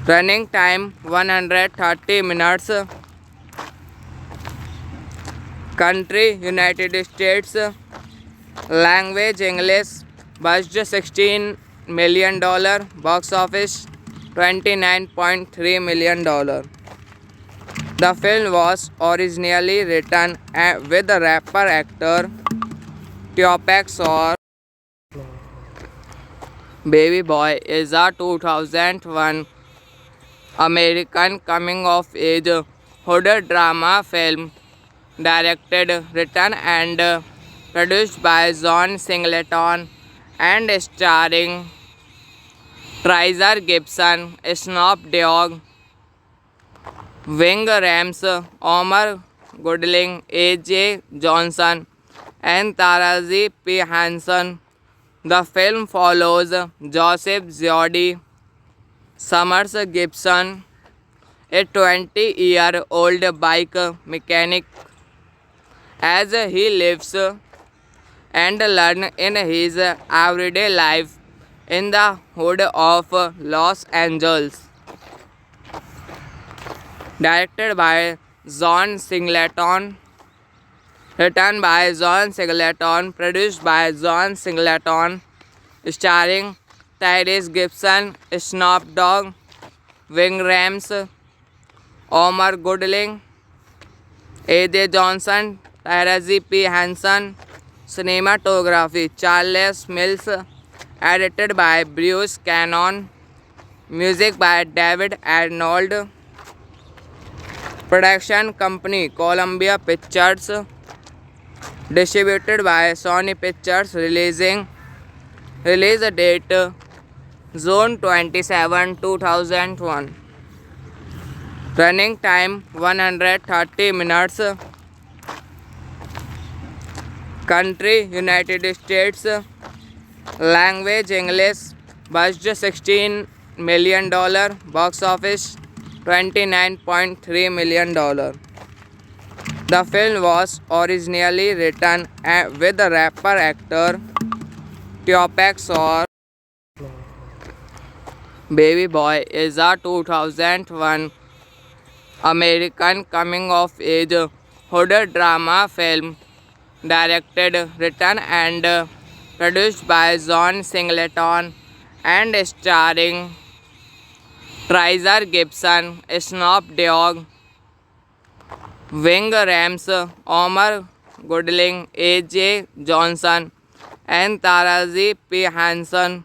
Running time 130 minutes. Country United States. Language English. Budget $16 million. Box office $29.3 million. The film was originally written with the rapper actor Tupac Shakur. Baby Boy is a 2001 American coming of age horror drama film directed, written, and produced by John Singleton and starring Treasure Gibson, Snoop Dogg, Ving Rhames, Omar Goodling, A.J. Johnson, and Taraji P. Henson. The film follows Joseph Zodi Summers Gibson, a 20-year-old bike mechanic, as he lives and learns in his everyday life in the hood of Los Angeles. Directed by John Singleton, written by John Singleton, produced by John Singleton, starring Tyrese Gibson, Snoop Dogg, Ving Rhames, Omar Goodling, A.J. Johnson, Taraji P. Henson. Cinematography Charles Mills. Edited by Bruce Cannon. Music by David Arnold. Production company Columbia Pictures. Distributed by Sony Pictures. Release date June 27, 2001. Running time 130 minutes. Country United States. Language English. Budget $16 million. Box office $29.3 million. The film was originally written with rapper actor Tupac Shakur. Baby Boy is a 2001 American coming-of-age horror drama film directed, written and produced by John Singleton and starring Tyrese Gibson, Snoop Dogg, Ving Rhames, Omar Goodling, A.J. Johnson, and Taraji P. Henson.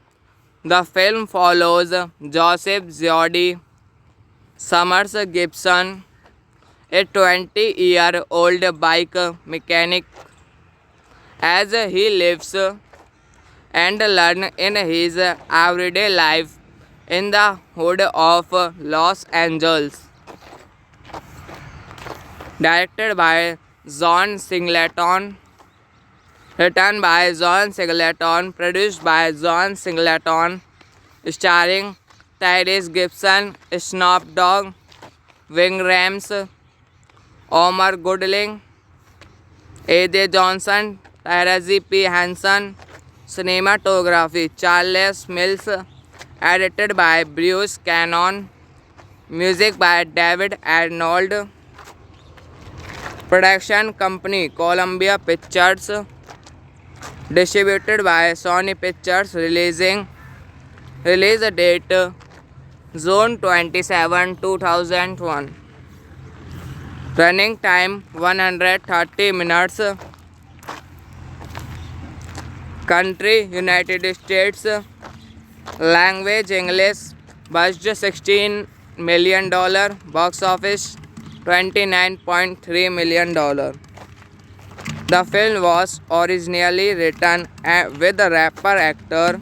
The film follows Joseph Zodi Summers Gibson, a 20-year-old bike mechanic, as he lives and learns in his everyday life in the hood of Los Angeles. Directed by John Singleton, written by John Singleton, produced by John Singleton, starring Tyrese Gibson, Snoop Dogg, Ving Rhames, Omar Goodling, A.J. Johnson, Taraji P. Henson. Cinematography Charles Mills. Edited by Bruce Cannon. Music by David Arnold. Production company Columbia Pictures. Distributed by Sony Pictures. Release date June 27, 2001. Running time 130 minutes. Country United States. Language English. Budget $16 million. Box office $29.3 million. The film was originally written with rapper actor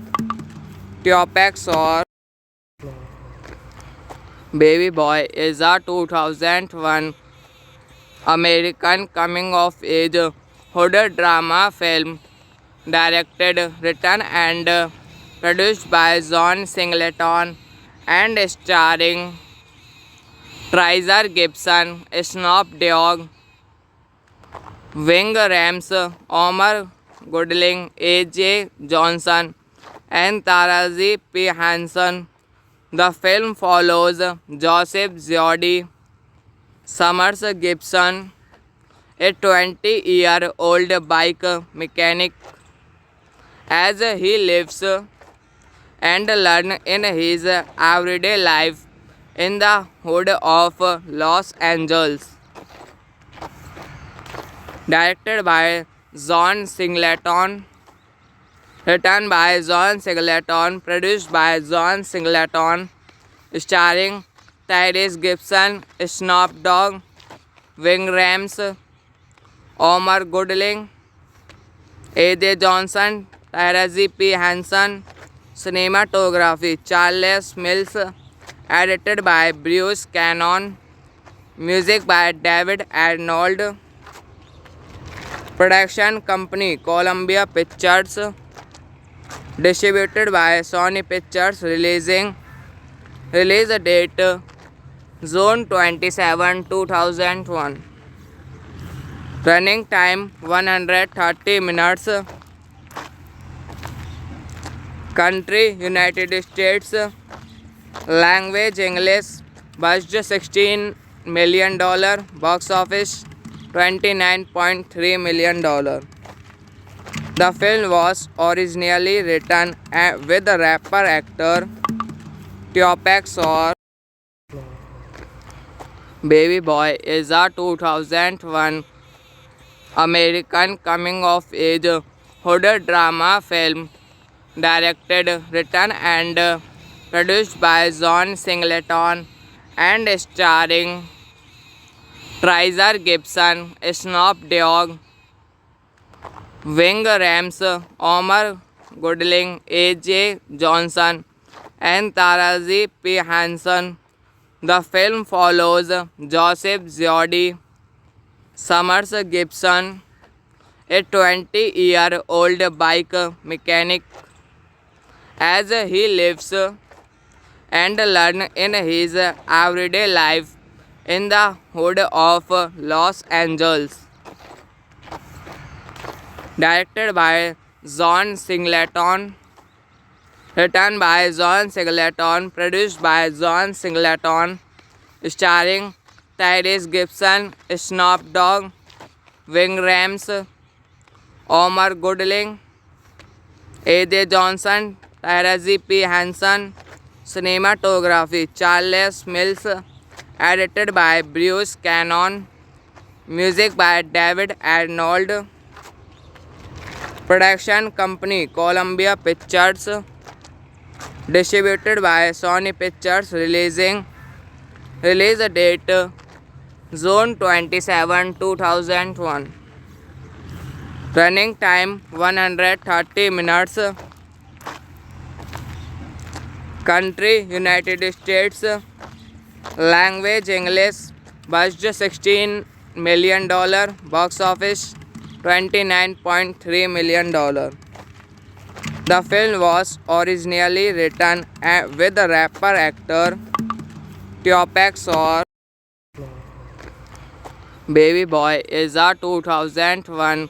Tupac Shakur. Baby Boy is a 2001 American coming-of-age horror drama film directed, written and produced by John Singleton and starring Tyrese Gibson, Snoop Dogg, Ving Rhames, Omar Goodling, A.J. Johnson, and Taraji P. Henson. The film follows Joseph Zodi Summers Gibson, a 20-year-old bike mechanic, as he lives and learns in his everyday life in the hood of Los Angeles. Directed by John Singleton, written by John Singleton, produced by John Singleton, starring Tyrese Gibson, Snoop Dogg, Ving Rhames, Omar Goodling, A.J. Johnson, Taraji P. Henson. Cinematography Charles Mills. Edited by Bruce Cannon. Music by David Arnold. Production company Columbia Pictures. Distributed by Sony Pictures. Release date June 27, 2001. Running time 130 minutes. Country United States. Language English. Budget $16 million. Box office $29.3 million. The film was originally written with the rapper actor Tupac Shakur. Baby Boy is a 2001 American coming-of-age horror drama film directed, written and produced by John Singleton and starring Treasure Gibson, Snoop Dogg, Ving Rhames, Omar Gooding, A.J. Johnson, and Taraji P. Henson. The film follows Joseph Jody Summers Gibson, a 20-year-old bike mechanic, as he lives and learns in his everyday life in the hood of Los Angeles. Directed by John Singleton, written by John Singleton, produced by John Singleton, starring Tyrese Gibson, Snoop Dogg, Ving Rhames, Omar Gooding, A.J. Johnson, Taraji P. Henson. Cinematography Charles Mills. Edited by Bruce Cannon. Music by David Arnold. Production company Columbia Pictures. Distributed by Sony Pictures. Release date June 27, 2001. Running time 130 minutes. Country United States. Language English. Budget $16 million. Box office $29.3 million. The film was originally written with the rapper actor Tupac Shakur. Baby Boy is a 2001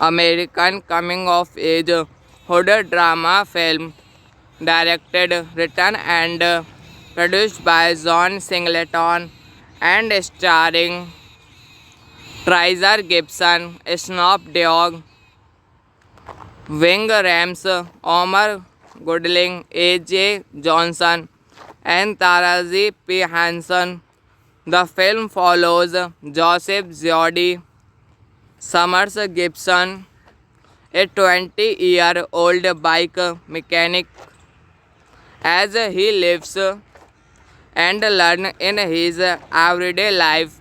American coming-of-age horror drama film directed, written and produced by John Singleton and starring Treasure Gibson, Snoop Dogg, Ving Rhames, Omar Gooding, A.J. Johnson, and Taraji P. Henson. The film follows Joseph Jody Summers Gibson, a 20-year-old bike mechanic, as he lives and learns in his everyday life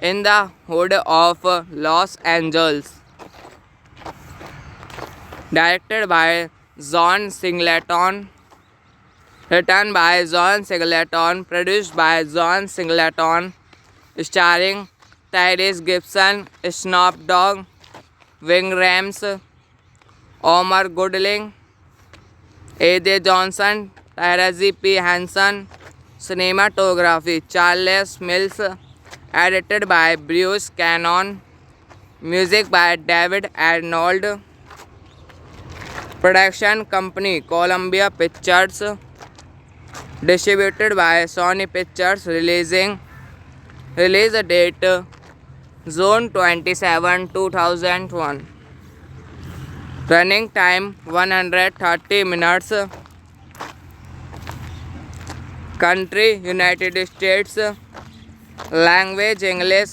in the hood of Los Angeles. Directed by John Singleton, written by John Singleton, produced by John Singleton, starring Tyrese Gibson, Snoop Dogg, Ving Rhames, Omar Gooding, A.J. Johnson, Taraji P. Henson. Cinematography Charles Mills. Edited by Bruce Cannon. Music by David Arnold. Production company Columbia Pictures. Distributed by Sony Pictures. Release date June 27, 2001. Running time 130 minutes. Country United States. Language English.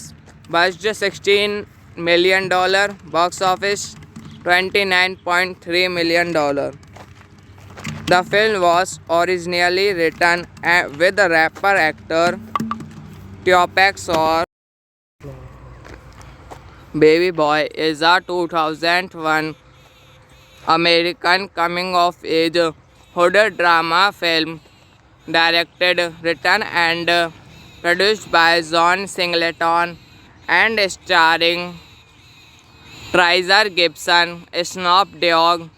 Budget $16 million. Box office $29.3 million. The film was originally written with the rapper actor Tupac Shakur. Baby Boy is a 2001 American coming-of-age horror drama film directed, written and produced by John Singleton and starring Treasure Gibson, Snoop Dogg,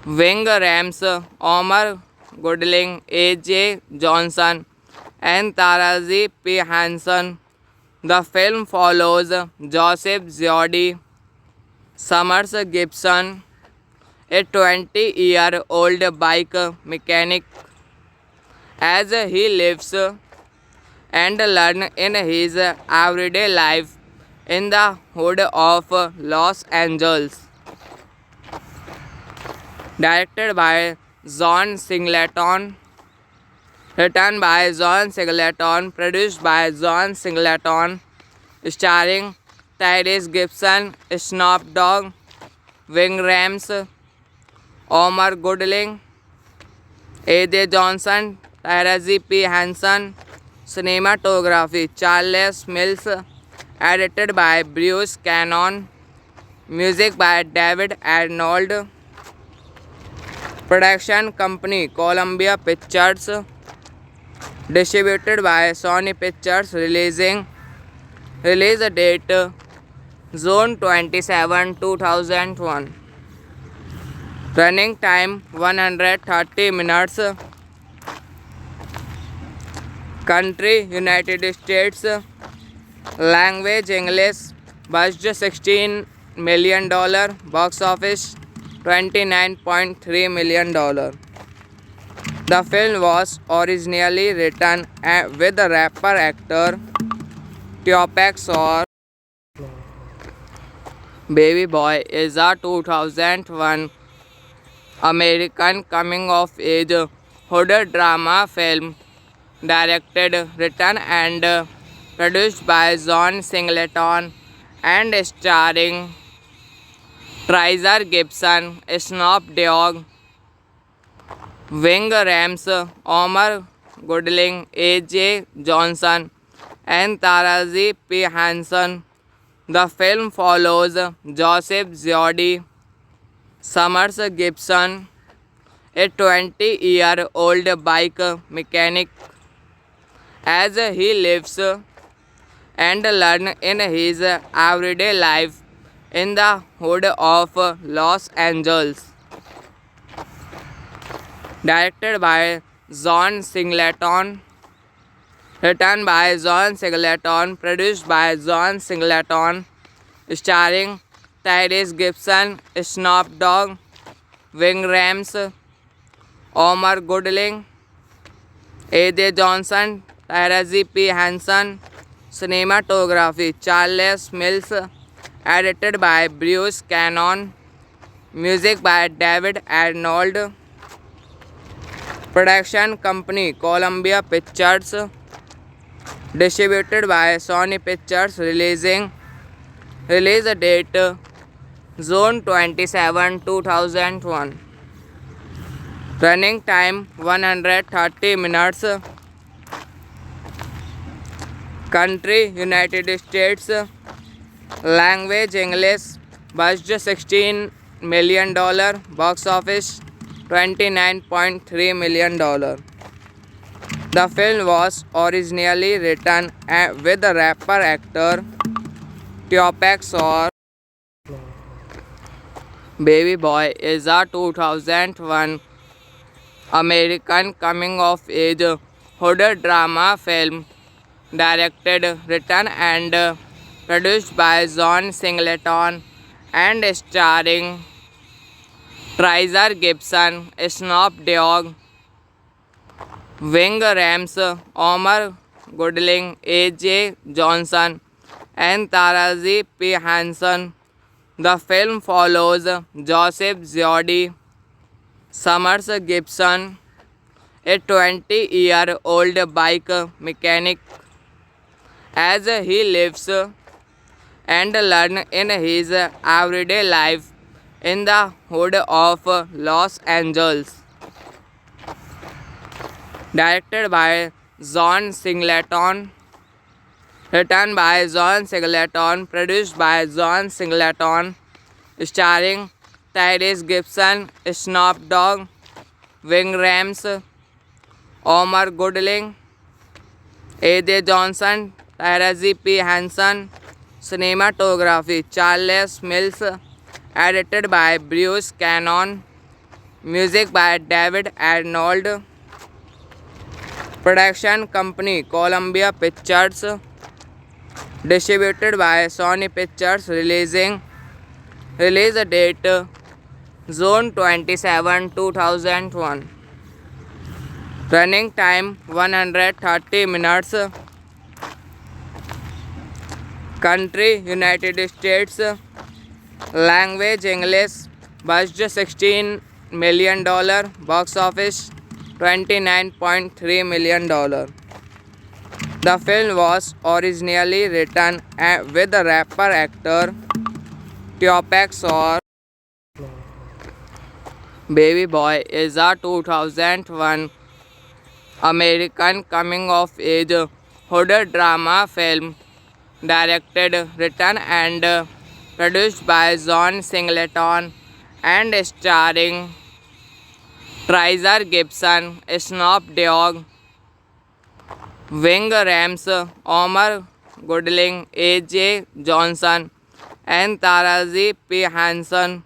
Ving Rhames, Omar Gooding, A.J. Johnson, and Taraji P. Henson. The film follows Joseph Jody Summers Gibson, a 20-year-old bike mechanic, as he lives and learn in his everyday life in the hood of Los Angeles. Directed by John Singleton, written by John Singleton, produced by John Singleton, starring Tyrese Gibson, Snoop Dogg, Ving Rhames, Omar Goodling, A.J. Johnson, Taraji P. Henson. Cinematography Charles Mills. Edited by Bruce Cannon. Music by David Arnold. Production company Columbia Pictures. Distributed by Sony Pictures. Release date June 27, 2001. Running time 130 minutes. Country United States. Language English. Budget $16 million. Box office $29.3 million. The film was originally written with rapper actor Tupac Shakur. Baby Boy is a 2001 American coming-of-age horror drama film directed, written and produced by John Singleton and starring Tyrese Gibson, Snoop Dogg, Ving Rhames, Omar Goodling, A.J. Johnson, and Taraji P. Henson. The film follows Joseph Zodi Summers Gibson, a 20-year-old bike mechanic, as he lives and learns in his everyday life in the hood of Los Angeles. Directed by John Singleton, written by John Singleton, produced by John Singleton, starring Tyrese Gibson, Snoop Dogg, Ving Rhames, Omar Goodling, A.J. Johnson, Taraji P. Henson. Cinematography Charles Mills. Edited by Bruce Cannon. Music by David Arnold. Production company Columbia Pictures. Distributed by Sony Pictures. Release date June 27, 2001. Running time 130 minutes. Country United States. Language English. Budget $16 million. Box office $29.3 million. The film was originally written with rapper actor Tupac Shakur. Baby Boy is a 2001 American coming-of-age horror drama film directed, written and produced by John Singleton and starring Tyrese Gibson, Snoop Dogg, Ving Rhames, Omar Goodling, A.J. Johnson, and Taraji P. Henson. The film follows Joseph Zodi Summers Gibson, a 20-year-old bike mechanic, as he lives and learns in his everyday life in the hood of Los Angeles. Directed by John Singleton, written by John Singleton, produced by John Singleton, starring Tyrese Gibson, Snoop Dogg, Ving Rhames, Omar Goodling, A.J. Johnson, Taraji P. Henson. Cinematography Charles Mills. Edited by Bruce Cannon. Music by David Arnold. Production company Columbia Pictures. Distributed by Sony Pictures. Release date June 27, 2001. Running time 130 minutes. Country United States. Language English. Budget $16 million. Box office $29.3 million. The film was originally written with the rapper actor Tupac Shakur. Baby Boy is a 2001 American coming of age horror drama film directed, written and produced by John Singleton and starring Treasure Gibson, Snoop Dogg, Ving Rhames, Omar Gooding, A.J. Johnson, and Taraji P. Henson.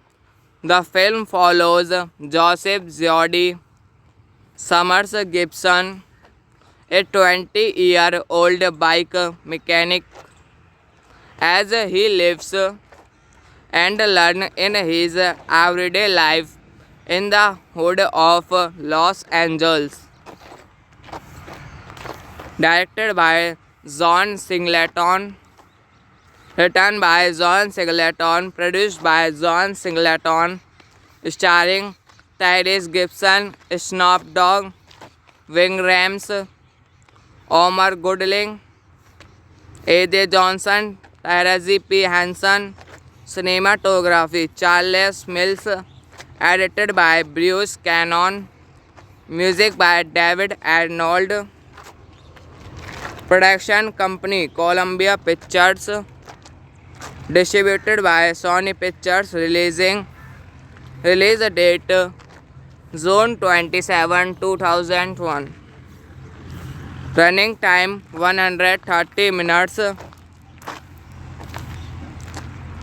The film follows Joseph Jody Summers Gibson, a 20-year-old bike mechanic, as he lives and learns in his everyday life in the hood of Los Angeles. Directed by John Singleton, written by John Singleton, produced by John Singleton, starring Tyrese Gibson, Snoop Dogg, Ving Rhames, Omar Gooding, A.J. Johnson, Taraji P. Henson. Cinematography Charles Mills. Edited by Bruce Cannon. Music by David Arnold. Production company Columbia Pictures. Distributed by Sony Pictures. Release date June 27, 2001. Running time 130 minutes.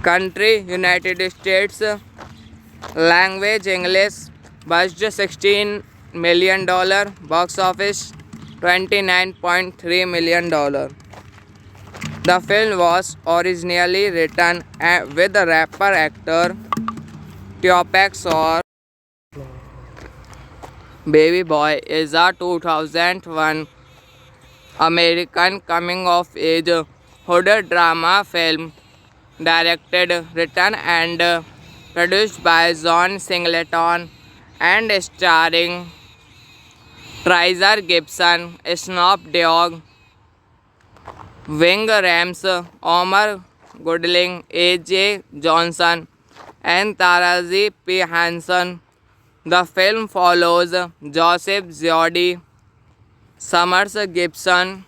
Country United States. Language English. Budget $16 million. Box office $29.3 million. The film was originally written with the rapper actor Tupac Shakur. Baby Boy is a 2001 American coming of age horror drama film directed, written and produced by John Singleton and starring Treasure Gibson, Snoop Dogg, Ving Rhames, Omar Gooding, A.J. Johnson, and Taraji P. Henson. The film follows Joseph Jody Summers Gibson,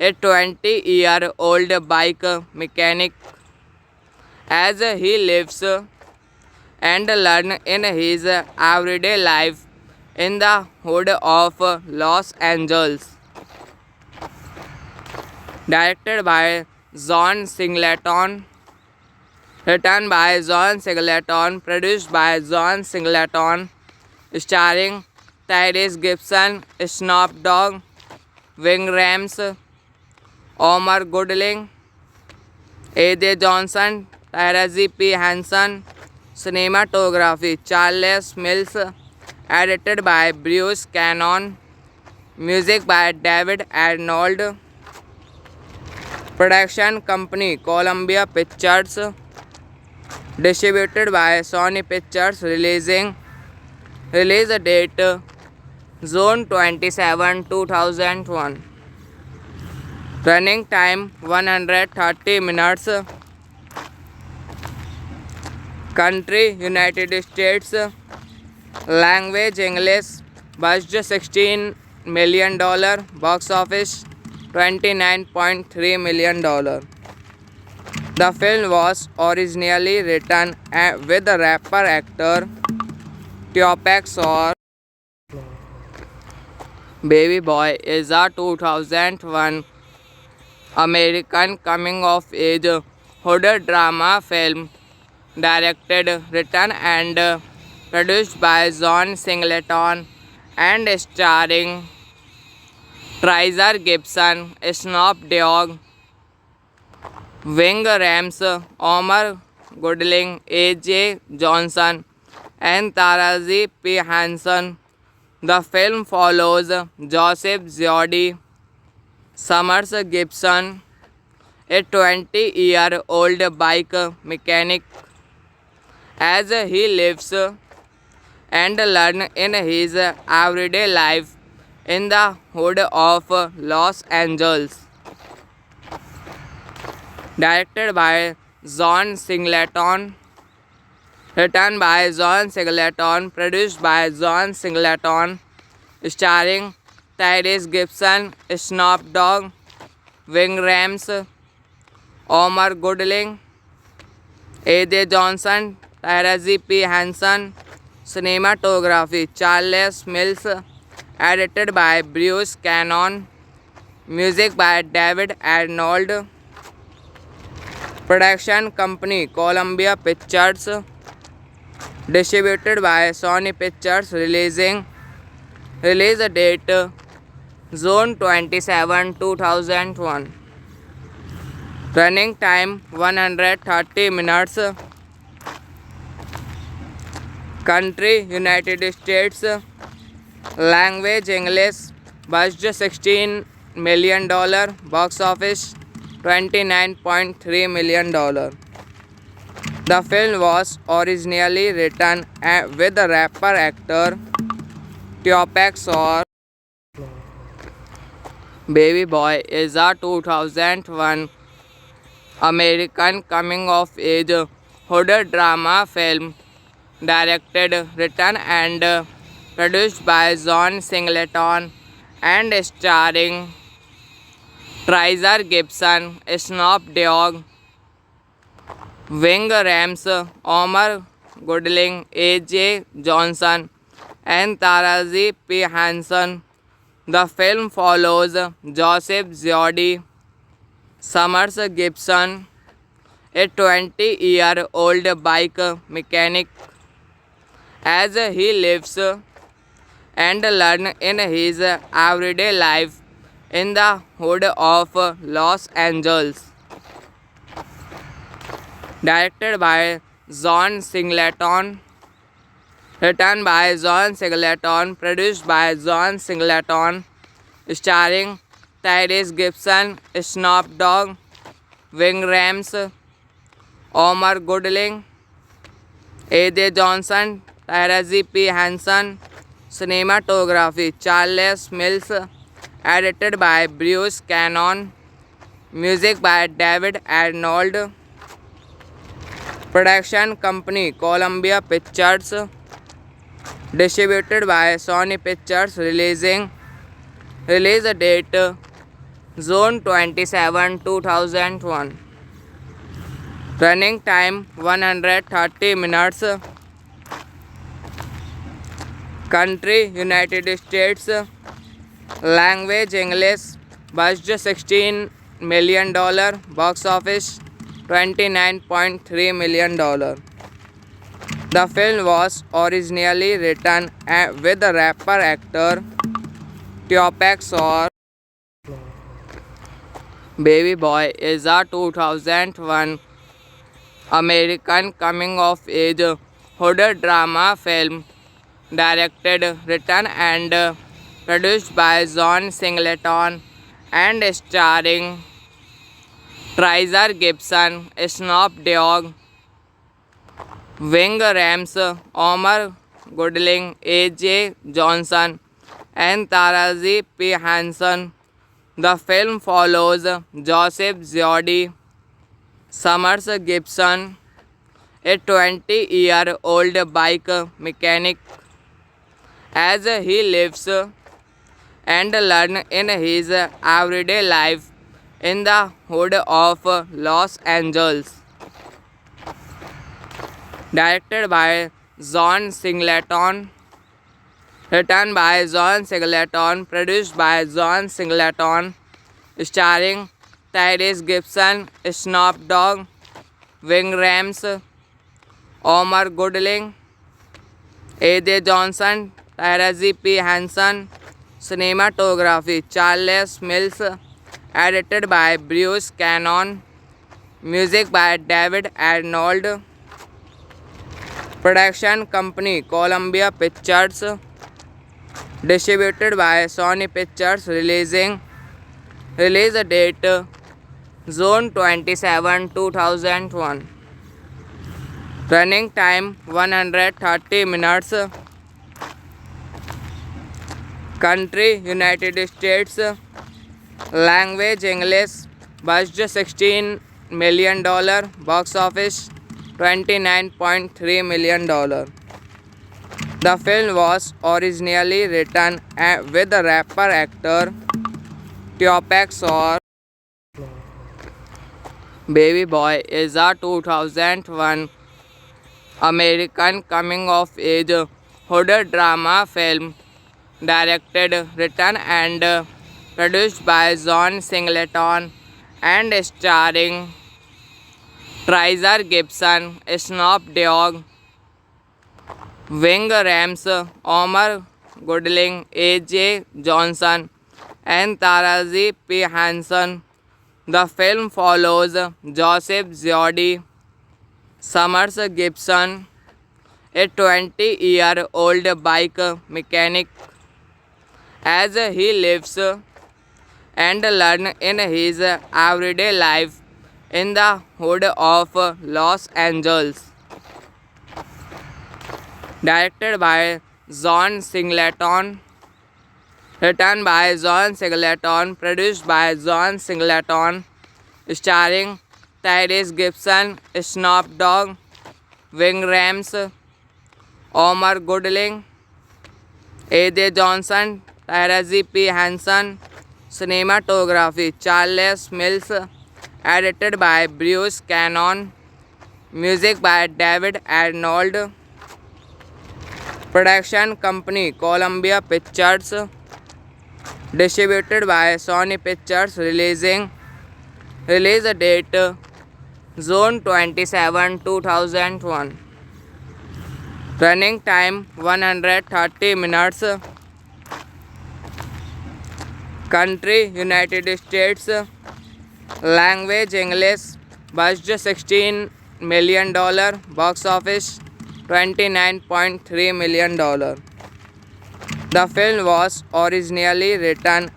a 20-year-old bike mechanic, as he lives and learns in his everyday life in the hood of Los Angeles. Directed by John Singleton, written by John Singleton, produced by John Singleton, starring Tyrese Gibson, Snoop Dogg, Ving Rhames, Omar Gooding, A.J. Johnson, Taraji P. Henson. Cinematography Charles Mills. Edited by Bruce Cannon. Music by David Arnold. Production company Columbia Pictures. Distributed by Sony Pictures. Release date June 27, 2001. Running time 130 minutes. Country United States. Language English. Budget $16 million. Box office $29.3 million. The film was originally written with the rapper actor Tupac Shakur. Baby Boy is a 2001 American coming of age horror drama film directed, written and produced by John Singleton and starring Treasure Gibson, Snoop Dogg, Ving Rhames, Omar Gooding, A.J. Johnson, and Taraji P. Henson. The film follows Joseph Jody Summers Gibson, a 20-year-old bike mechanic, as he lives and learns in his everyday life in the hood of Los Angeles. Directed by John Singleton, written by John Singleton, produced by John Singleton, starring Tyrese Gibson, Snoop Dogg, Ving Rhames, Omar Goodling, A.J. Johnson, Taraji P. Henson. Cinematography Charles Mills. Edited by Bruce Cannon. Music by David Arnold. Production company Columbia Pictures. Distributed by Sony Pictures. Release date June 27, 2001. Running time 130 minutes. Country United States. Language English. Budget $16 million. Box office $29.3 million. The film was originally written with rapper actor Tupac Shakur. Baby Boy is a 2001 American coming-of-age horror drama film directed, written and produced by John Singleton and starring Tyrese Gibson, Snoop Dogg, Ving Rhames, Omar Goodling, A.J. Johnson, and Taraji P. Henson. The film follows Joseph Zodi Summers Gibson, a 20-year-old bike mechanic, as he lives and learns in his everyday life in the hood of Los Angeles. Directed by John Singleton, written by John Singleton, produced by John Singleton, starring Tyrese Gibson, Snoop Dogg, Ving Rhames, Omar Goodling, A.J. Johnson, Taraji P. Henson. Cinematography Charles Mills. Edited by Bruce Cannon. Music by David Arnold. Production company Columbia Pictures. Distributed by Sony Pictures. Release date June 27, 2001. Running time 130 minutes. Country United States. Language English. Budget $16 million. Box office $29.3 million. The film was originally written with rapper actor Tupac Shakur. Baby Boy is a 2001 American coming-of-age horror drama film directed, written and produced by John Singleton and starring Tyrese Gibson, Snoop Dogg, Ving Rhames, Omar Goodling, A.J. Johnson, and Taraji P. Henson. The film follows Joseph Zodi Summers Gibson, a 20-year-old bike mechanic, as he lives and learns in his everyday life in the hood of Los Angeles. Directed by John Singleton, written by John Singleton, produced by John Singleton, starring Tyrese Gibson, Snoop Dogg, Ving Rhames, Omar Goodling, A.J. Johnson, Taraji P. Henson. Cinematography Charles Mills. Edited by Bruce Cannon. Music by David Arnold. Production company Columbia Pictures. Distributed by Sony Pictures. Release date June 27, 2001. Running time 130 minutes. Country United States. Language English. Budget $16 million. Box office $29.3 million. The film was originally written with the rapper actor Tupac Shakur. Baby Boy is a 2001 American coming-of-age horror drama film directed, written and produced by John Singleton and starring Treasure Gibson, Snoop Dogg, Ving Rhames, Omar Gooding, A.J. Johnson, and Taraji P. Henson. The film follows Joseph Jody Summers Gibson, a 20-year-old bike mechanic, as he lives and learns in his everyday life in the hood of Los Angeles. Directed by John Singleton, written by John Singleton, produced by John Singleton, starring Tyrese Gibson, Snoop Dogg, Ving Rhames, Omar Gooding, A.J. Johnson, Taraji P. Henson. Cinematography Charles Mills. Edited by Bruce Cannon. Music by David Arnold. Production company Columbia Pictures. Distributed by Sony Pictures. Release date June 27, 2001. Running time 130 minutes. Country United States. Language English. Budget $16 million. Box office $29.3 million. The film was originally written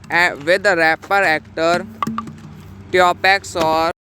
with the rapper actor Tupac Shakur.